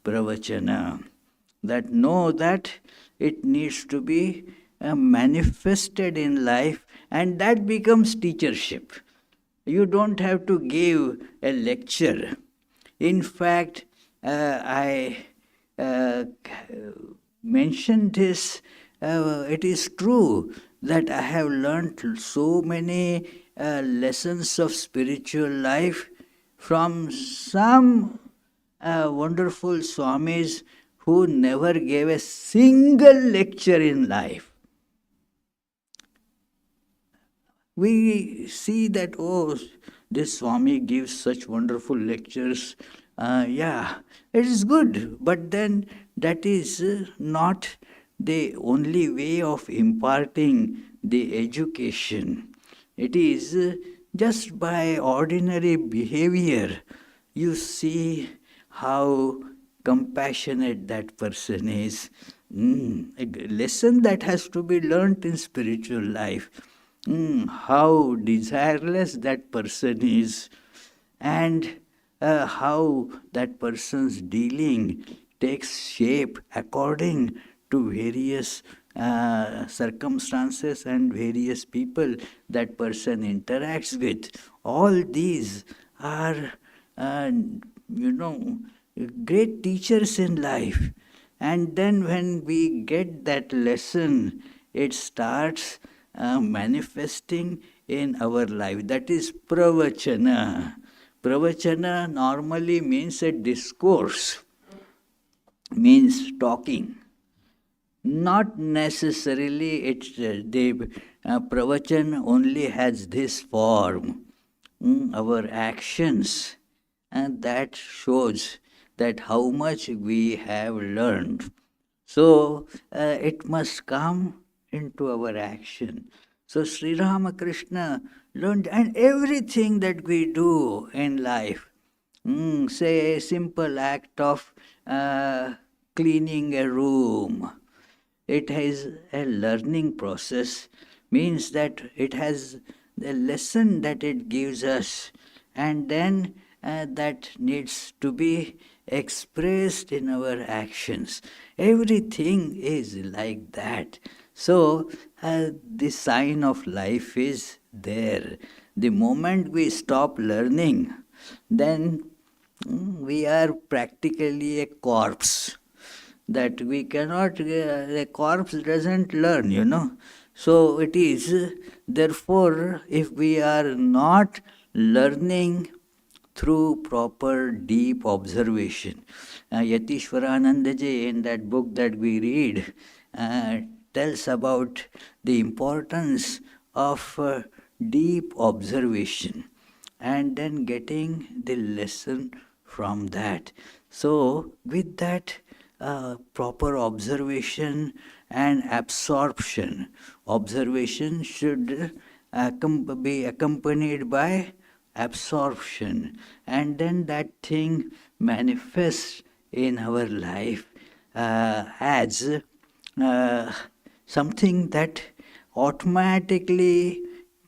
A: Pravachana. That know that it needs to be manifested in life, and that becomes teachership. You don't have to give a lecture. In fact, I mentioned this. It is true that I have learned so many lessons of spiritual life from some wonderful Swamis who never gave a single lecture in life. We see that, oh, this Swami gives such wonderful lectures. Yeah, it is good, but then that is not the only way of imparting the education. It is just by ordinary behavior. You see how compassionate that person is. A lesson that has to be learnt in spiritual life. How desireless that person is, and how that person's dealing takes shape according to various circumstances and various people that person interacts with. All these are, you know, great teachers in life. And then when we get that lesson, it starts manifesting in our life. That is pravachana. Pravachana normally means a discourse, means talking. Not necessarily the pravachan only has this form. Our actions, and that shows that how much we have learned. So it must come into our action. So Sri Ramakrishna learned, and everything that we do in life, say a simple act of cleaning a room, it has a learning process, means that it has a lesson that it gives us, and then that needs to be expressed in our actions. Everything is like that. So the sign of life is there. The moment we stop learning, then we are practically a corpse, that we cannot, a corpse doesn't learn. So it is, therefore, if we are not learning through proper deep observation, Yatishwaranandaji, in that book that we read, tells about the importance of deep observation and then getting the lesson from that. So, with that proper observation and absorption, observation should be accompanied by absorption, and then that thing manifests in our life as something that automatically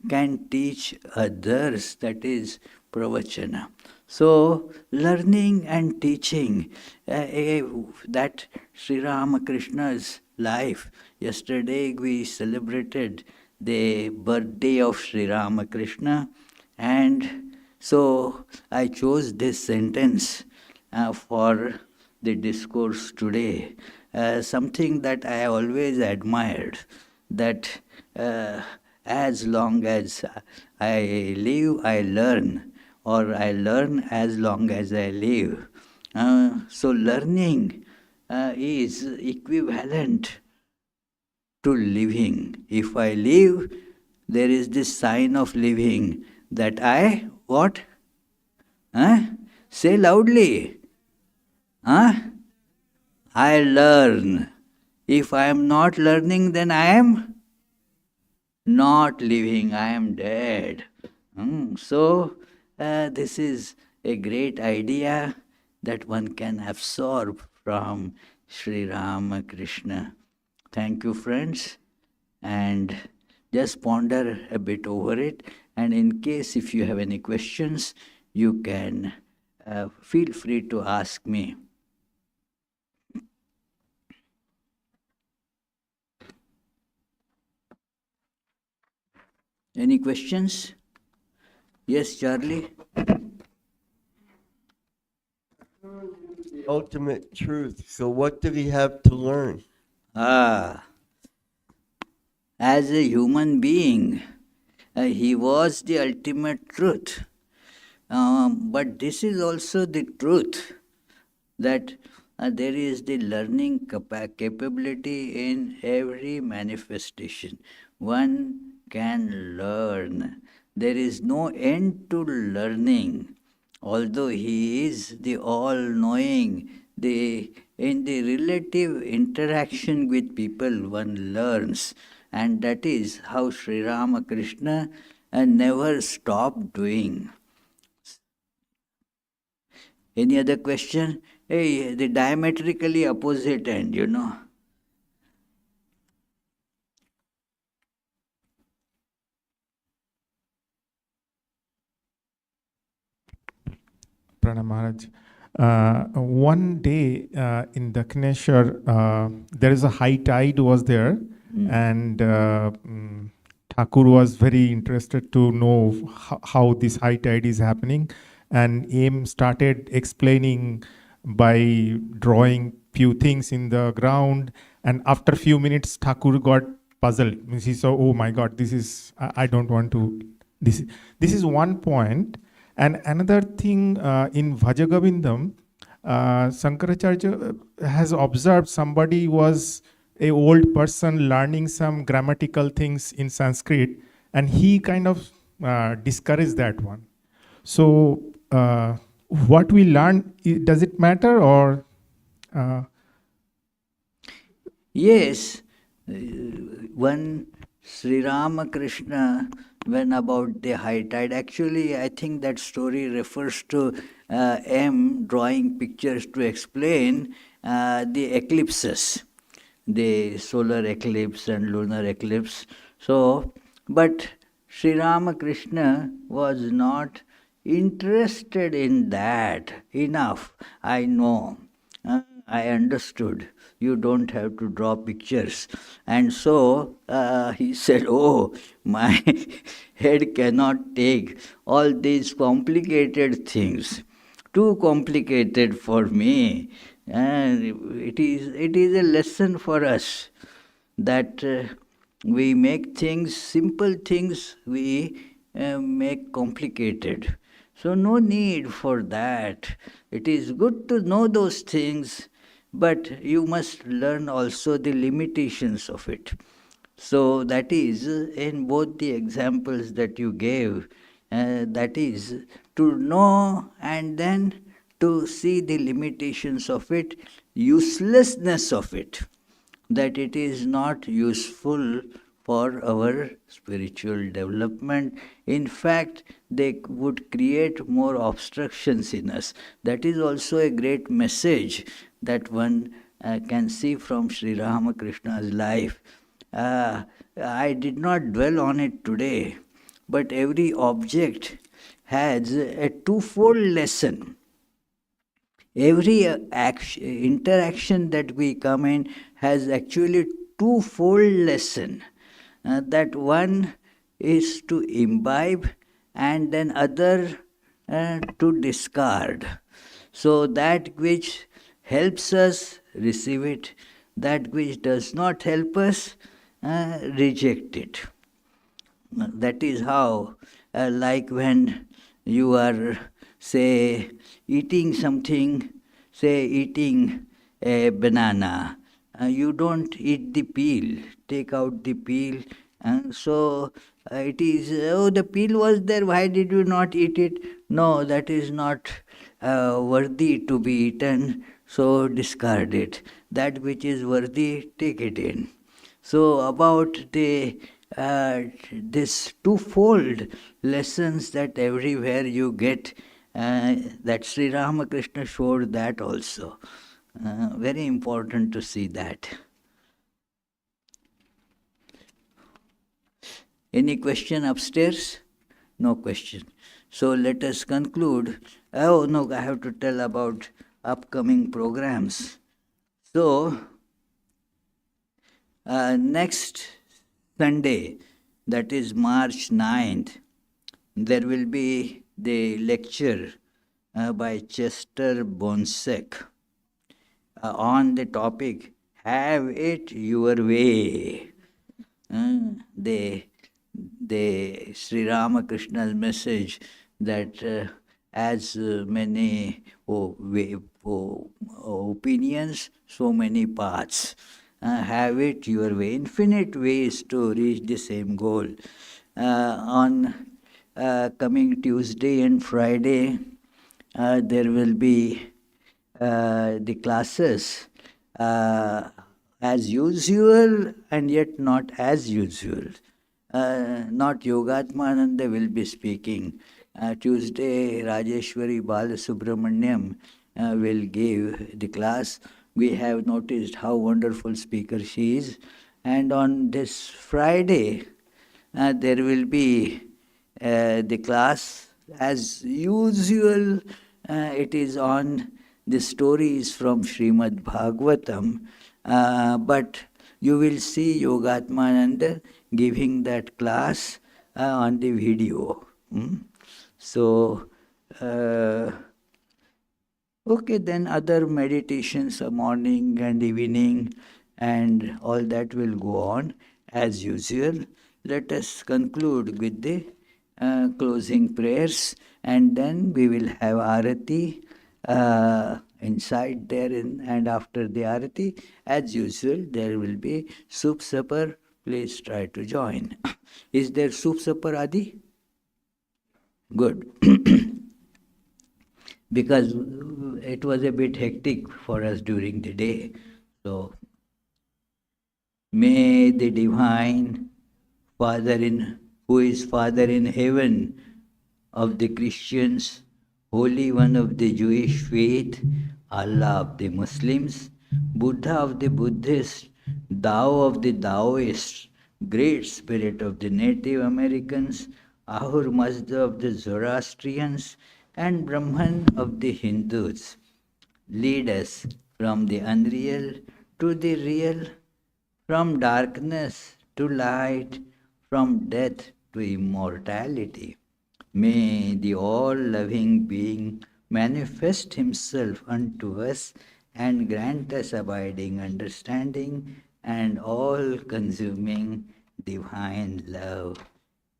A: can teach others, that is pravachana. So, learning and teaching, that Sri Ramakrishna's life. Yesterday we celebrated the birthday of Sri Ramakrishna, and so I chose this sentence for the discourse today, something that I always admired. that as long as I live, I learn, or I learn as long as I live. So learning is equivalent to living. If I live, there is this sign of living that I, what? Huh? Say loudly. Huh? I learn. If I am not learning, then I am not living, I am dead. So, this is a great idea that one can absorb from Sri Ramakrishna. Thank you, friends, and just ponder a bit over it. And in case if you have any questions, you can feel free to ask me. Any questions? Yes, Charlie?
B: The ultimate truth. So what did he have to learn?
A: As a human being, he was the ultimate truth. But this is also the truth that there is the learning capability in every manifestation. One can learn. There is no end to learning. Although he is the all-knowing, in the relative interaction with people one learns. And that is how Sri Ramakrishna never stopped doing. Any other question? Hey, the diametrically opposite end, you know.
C: Pranam Maharaj. One day in Dakshineshwar, there is a high tide was there, and Thakur was very interested to know how this high tide is happening, and Aim started explaining by drawing few things in the ground, and after few minutes Thakur got puzzled. He saw, oh my God, this is I don't want to. This is one point. And another thing in Bhajagovindam, Shankaracharya has observed somebody was a old person learning some grammatical things in Sanskrit, and he kind of discouraged that one. So what we learn, does it matter or?
A: Yes, when Sri Ramakrishna went about the high tide, actually I think that story refers to M drawing pictures to explain the eclipses, the solar eclipse and lunar eclipse. So, but Sri Ramakrishna was not interested in that enough, I know. I understood. You don't have to draw pictures. And so he said, oh, my head cannot take all these complicated things. Too complicated for me. And it is a lesson for us that we make things, simple things, we make complicated. So no need for that. It is good to know those things, but you must learn also the limitations of it. So that is in both the examples that you gave, that is to know and then to see the limitations of it, uselessness of it, that it is not useful for our spiritual development. In fact, they would create more obstructions in us. That is also a great message that one can see from Sri Ramakrishna's life. I did not dwell on it today, but every object has a twofold lesson. Every interaction that we come in has actually twofold lesson. That one is to imbibe and then other to discard. So that which helps us, receive it. That which does not help us, reject it. That is how, like when you are, say, eating something, say, eating a banana, you don't eat the peel, take out the peel. So it is, oh, the peel was there, why did you not eat it? No, that is not worthy to be eaten, so discard it. That which is worthy, take it in. So about the this twofold lessons that everywhere you get, that Sri Ramakrishna showed that also. Very important to see that. Any question upstairs? No question. So let us conclude. Oh no, I have to tell about upcoming programs. So next Sunday, that is March 9th, there will be the lecture by Chester Bonsek on the topic, Have It Your Way. The Sri Ramakrishna's message that as many opinions, so many paths. Have it your way. Infinite ways to reach the same goal. On coming Tuesday and Friday, there will be the classes as usual and yet not as usual. Not Yogatmananda will be speaking. Tuesday, Rajeshwari Balasubramaniam will give the class. We have noticed how wonderful speaker she is. And on this Friday, there will be the class as usual. It is on the stories from Srimad Bhagavatam, but you will see Yogatmananda giving that class on the video. So, okay, then other meditations, morning and evening, and all that will go on as usual. Let us conclude with the closing prayers, and then we will have Arati inside there, and after the Arati, as usual, there will be soup supper. Please try to join. Is there soup supper, Adi? Good. Because it was a bit hectic for us during the day. So, may the divine Father who is Father in heaven of the Christians, Holy One of the Jewish faith, Allah of the Muslims, Buddha of the Buddhists, Tao of the Taoists, Great Spirit of the Native Americans, Ahur Mazda of the Zoroastrians, and Brahman of the Hindus, lead us from the unreal to the real, from darkness to light, from death to immortality. May the all-loving being manifest himself unto us and grant us abiding understanding and all-consuming divine love.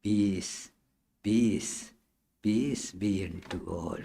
A: Peace, peace, peace be unto all.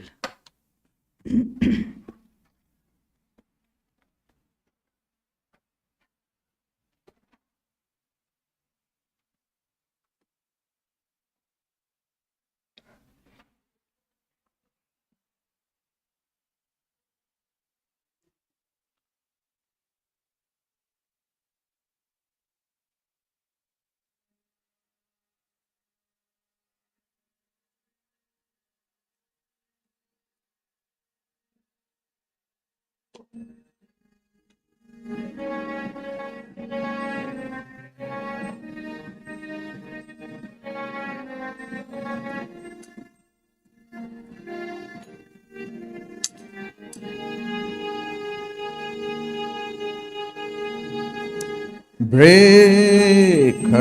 D: Breaker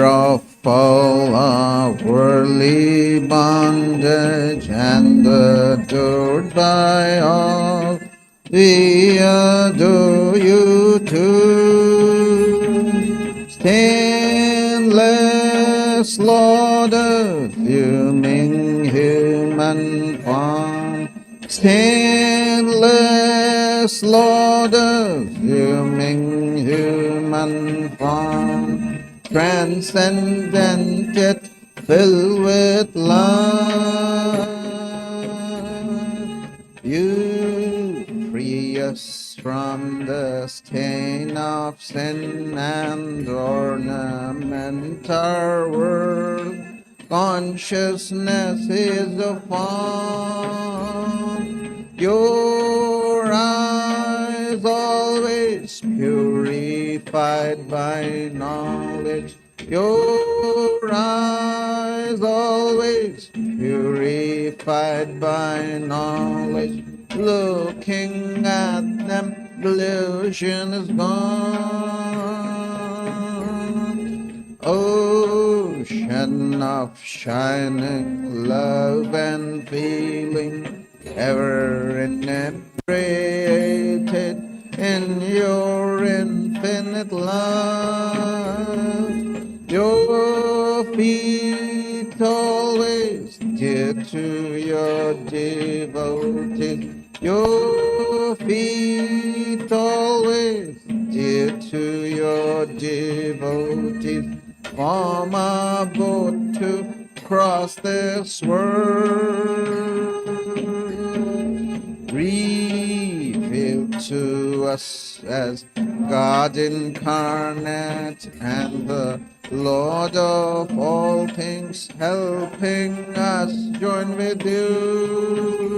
D: of all our worldly bondage and adored by all, we adore you too. Stay Lord of fuming human form, stainless Lord of fuming human form, transcendent yet filled with love. You free us from the stain of sin and ornament our world. Consciousness is a form. Your eyes always purified by knowledge. Your eyes always purified by knowledge. Looking at them, delusion is gone. Ocean of shining love and feeling, ever inebriated in your infinite love. Your feet always dear to your devoted. Your feet always dear to your devoted. Form a boat to cross this world. Revealed to us as God incarnate and the Lord of all things, helping us join with you.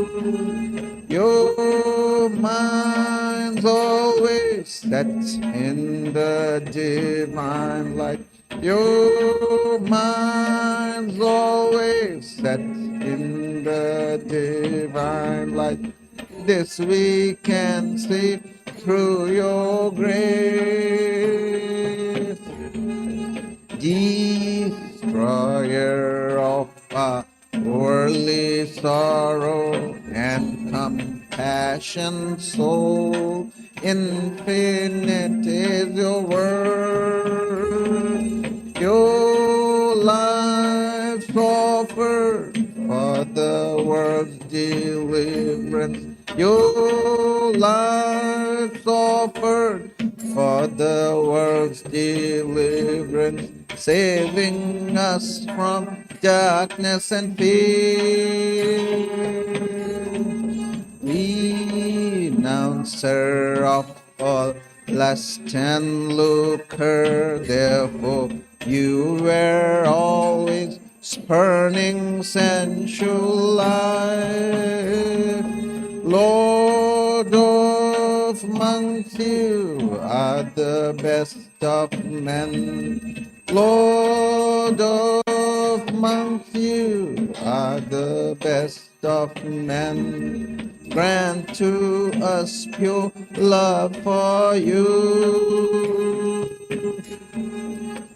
D: Your mind's always set in the divine light. Your mind's always set in the divine light. This we can see through your grace. Destroyer of our worldly sorrow and compassion soul, infinite is your word. Your life's offered for the world's deliverance. Your life's offered for the world's deliverance, saving us from darkness and fear. Renouncer of all lust and lucre, therefore you were always spurning sensual life. Lord of monks, you are the best of men. Lord of monks, you are the best of men. Grant to us pure love for you.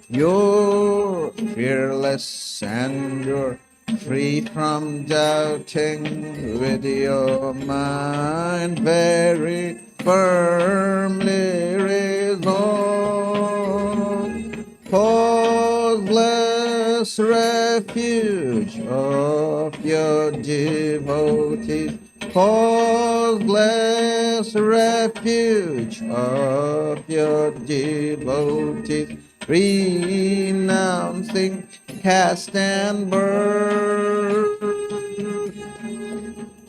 D: You're fearless and you're free from doubting, with your mind very firmly resolved. Causeless refuge of your devotees, causeless refuge of your devotees, renouncing caste and birth.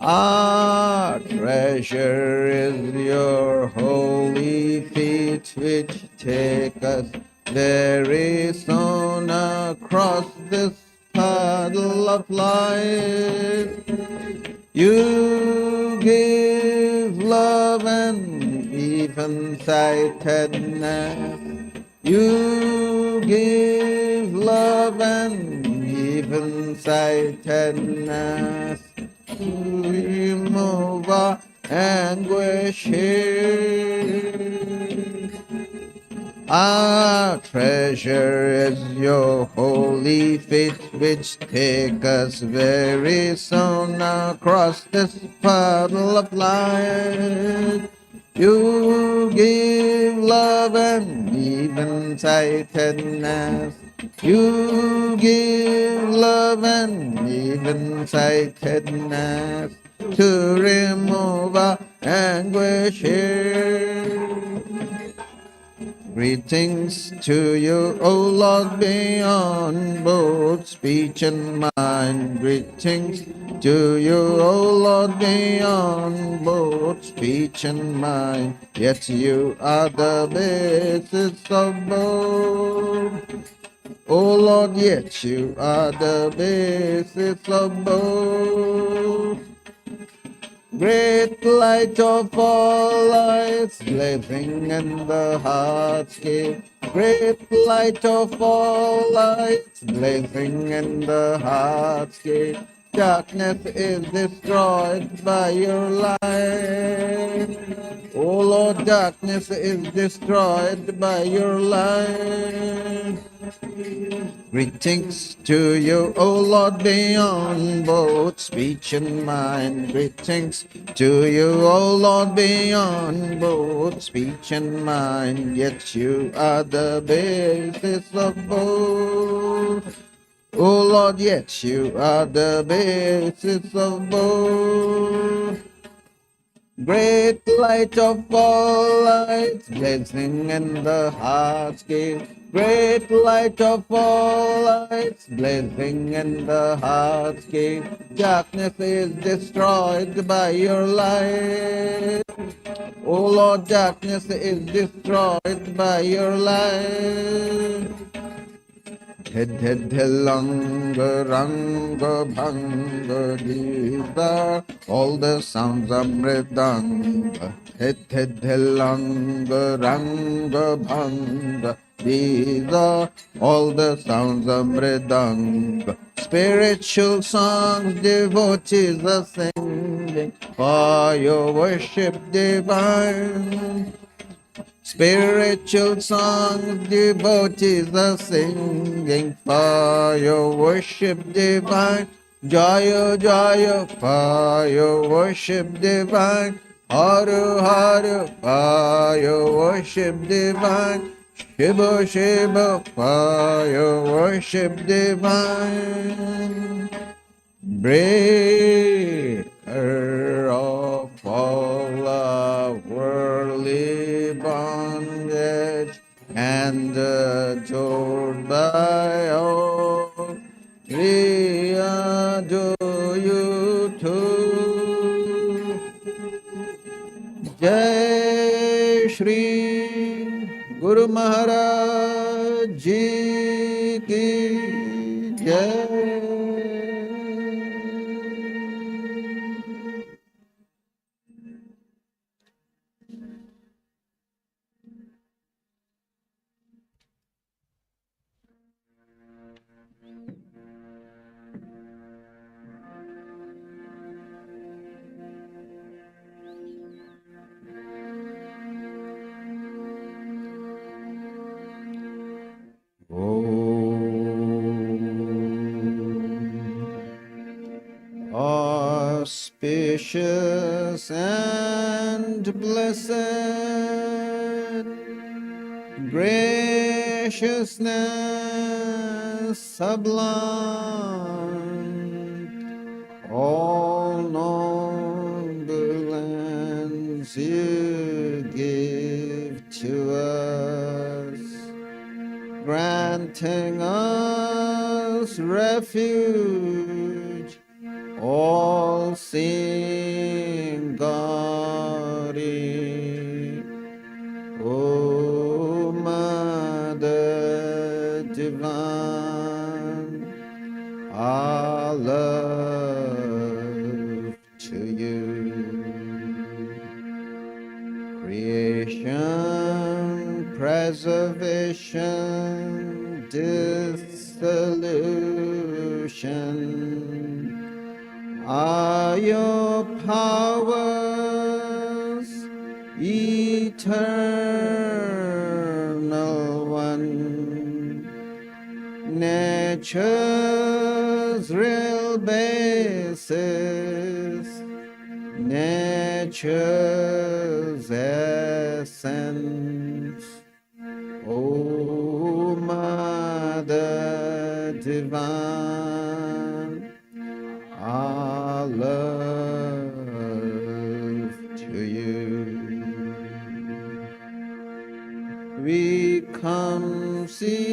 D: Our treasure is your holy feet, which take us very soon across this puddle of life. You give love and even sightedness. You give love and even sightedness to remove our anguish here. Our treasure is your holy feet, which take us very soon across this puddle of life. You give love and even sightedness. You give love and even-sightedness to remove our anguish here. Greetings to you, O Lord, beyond both speech and mind. Greetings to you, O Lord, beyond both speech and mind. Yet you are the basis of both. O Lord, yet you are the basis of both. Great light of all lights, blazing in the heart's gate. Great light of all lights, blazing in the heart's gate. Darkness is destroyed by your light. Oh Lord, darkness is destroyed by your light. Greetings to you, O Lord, beyond both speech and mind. Greetings to you, O Lord, beyond both speech and mind. Yet you are the basis of both. O Lord, yet you are the basis of both. Great light of all lights, blazing in the heart's gate. Great light of all lights, blazing in the heart's gate. Darkness is destroyed by your light. O Lord, darkness is destroyed by your light. Langa Ranga Bhanga, these are all the sounds of Mridanga. Langa Ranga Bhanga, these are all the sounds of Mridanga. Spiritual songs devotees are singing for your worship divine. Spiritual songs devotees are singing for your worship divine. Jaya Jaya for your worship divine. Haru Haru for your worship divine. Shiva Shiva for your worship divine. Breaker of all of worldly bondage and adored by all, we adore you too. Jai Shri Guru Maharaj Ji Ki Jai. Auspicious and blessed, graciousness sublime, all noble ends you give to us, granting us refuge, all-seeing God, O Mother Divine, our love to you. Creation, preservation, dissolution are your powers, eternal one. Nature's real basis, nature's essence, O Mother to you. We come seeking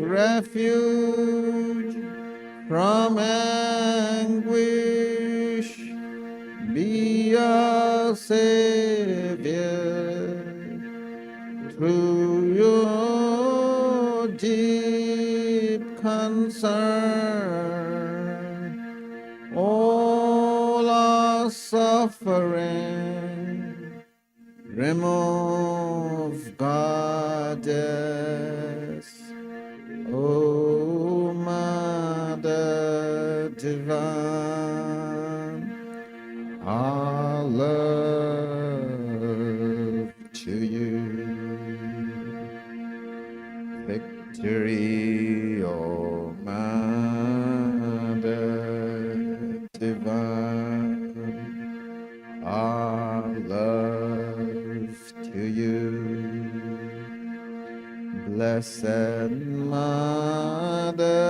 D: refuge from anguish. Be our Savior through your deep concern. All our suffering remove, Goddess, O Mother Divine, our love to you. Victory, O Mother Divine, our love to you. Blessed Mother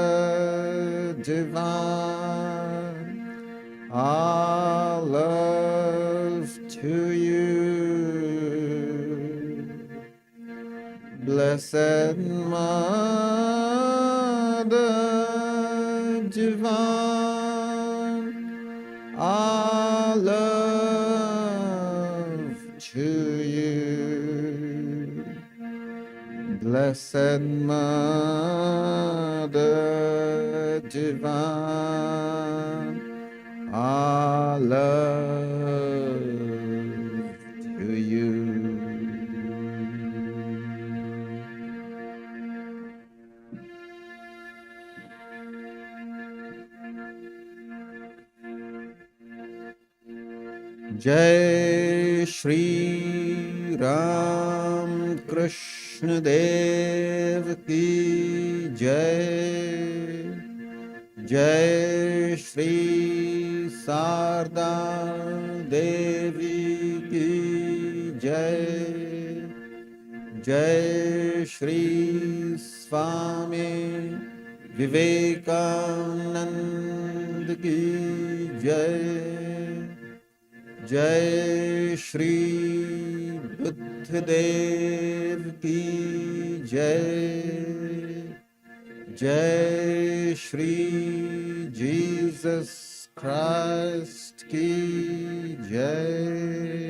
D: Divine, our love to you. Blessed Mother Divine, our love to you. Blessed Mother Divine, our love to you. Jai Shri Ram Krishna Dev Ki Jai. Jai Shri Sarda Devi Ki Jai. Jai Shri Swami Vivekananda Ki Jai. Jai Shri Buddhadev Ki Jai. Jai Shri Jesus Christ Ki Jai.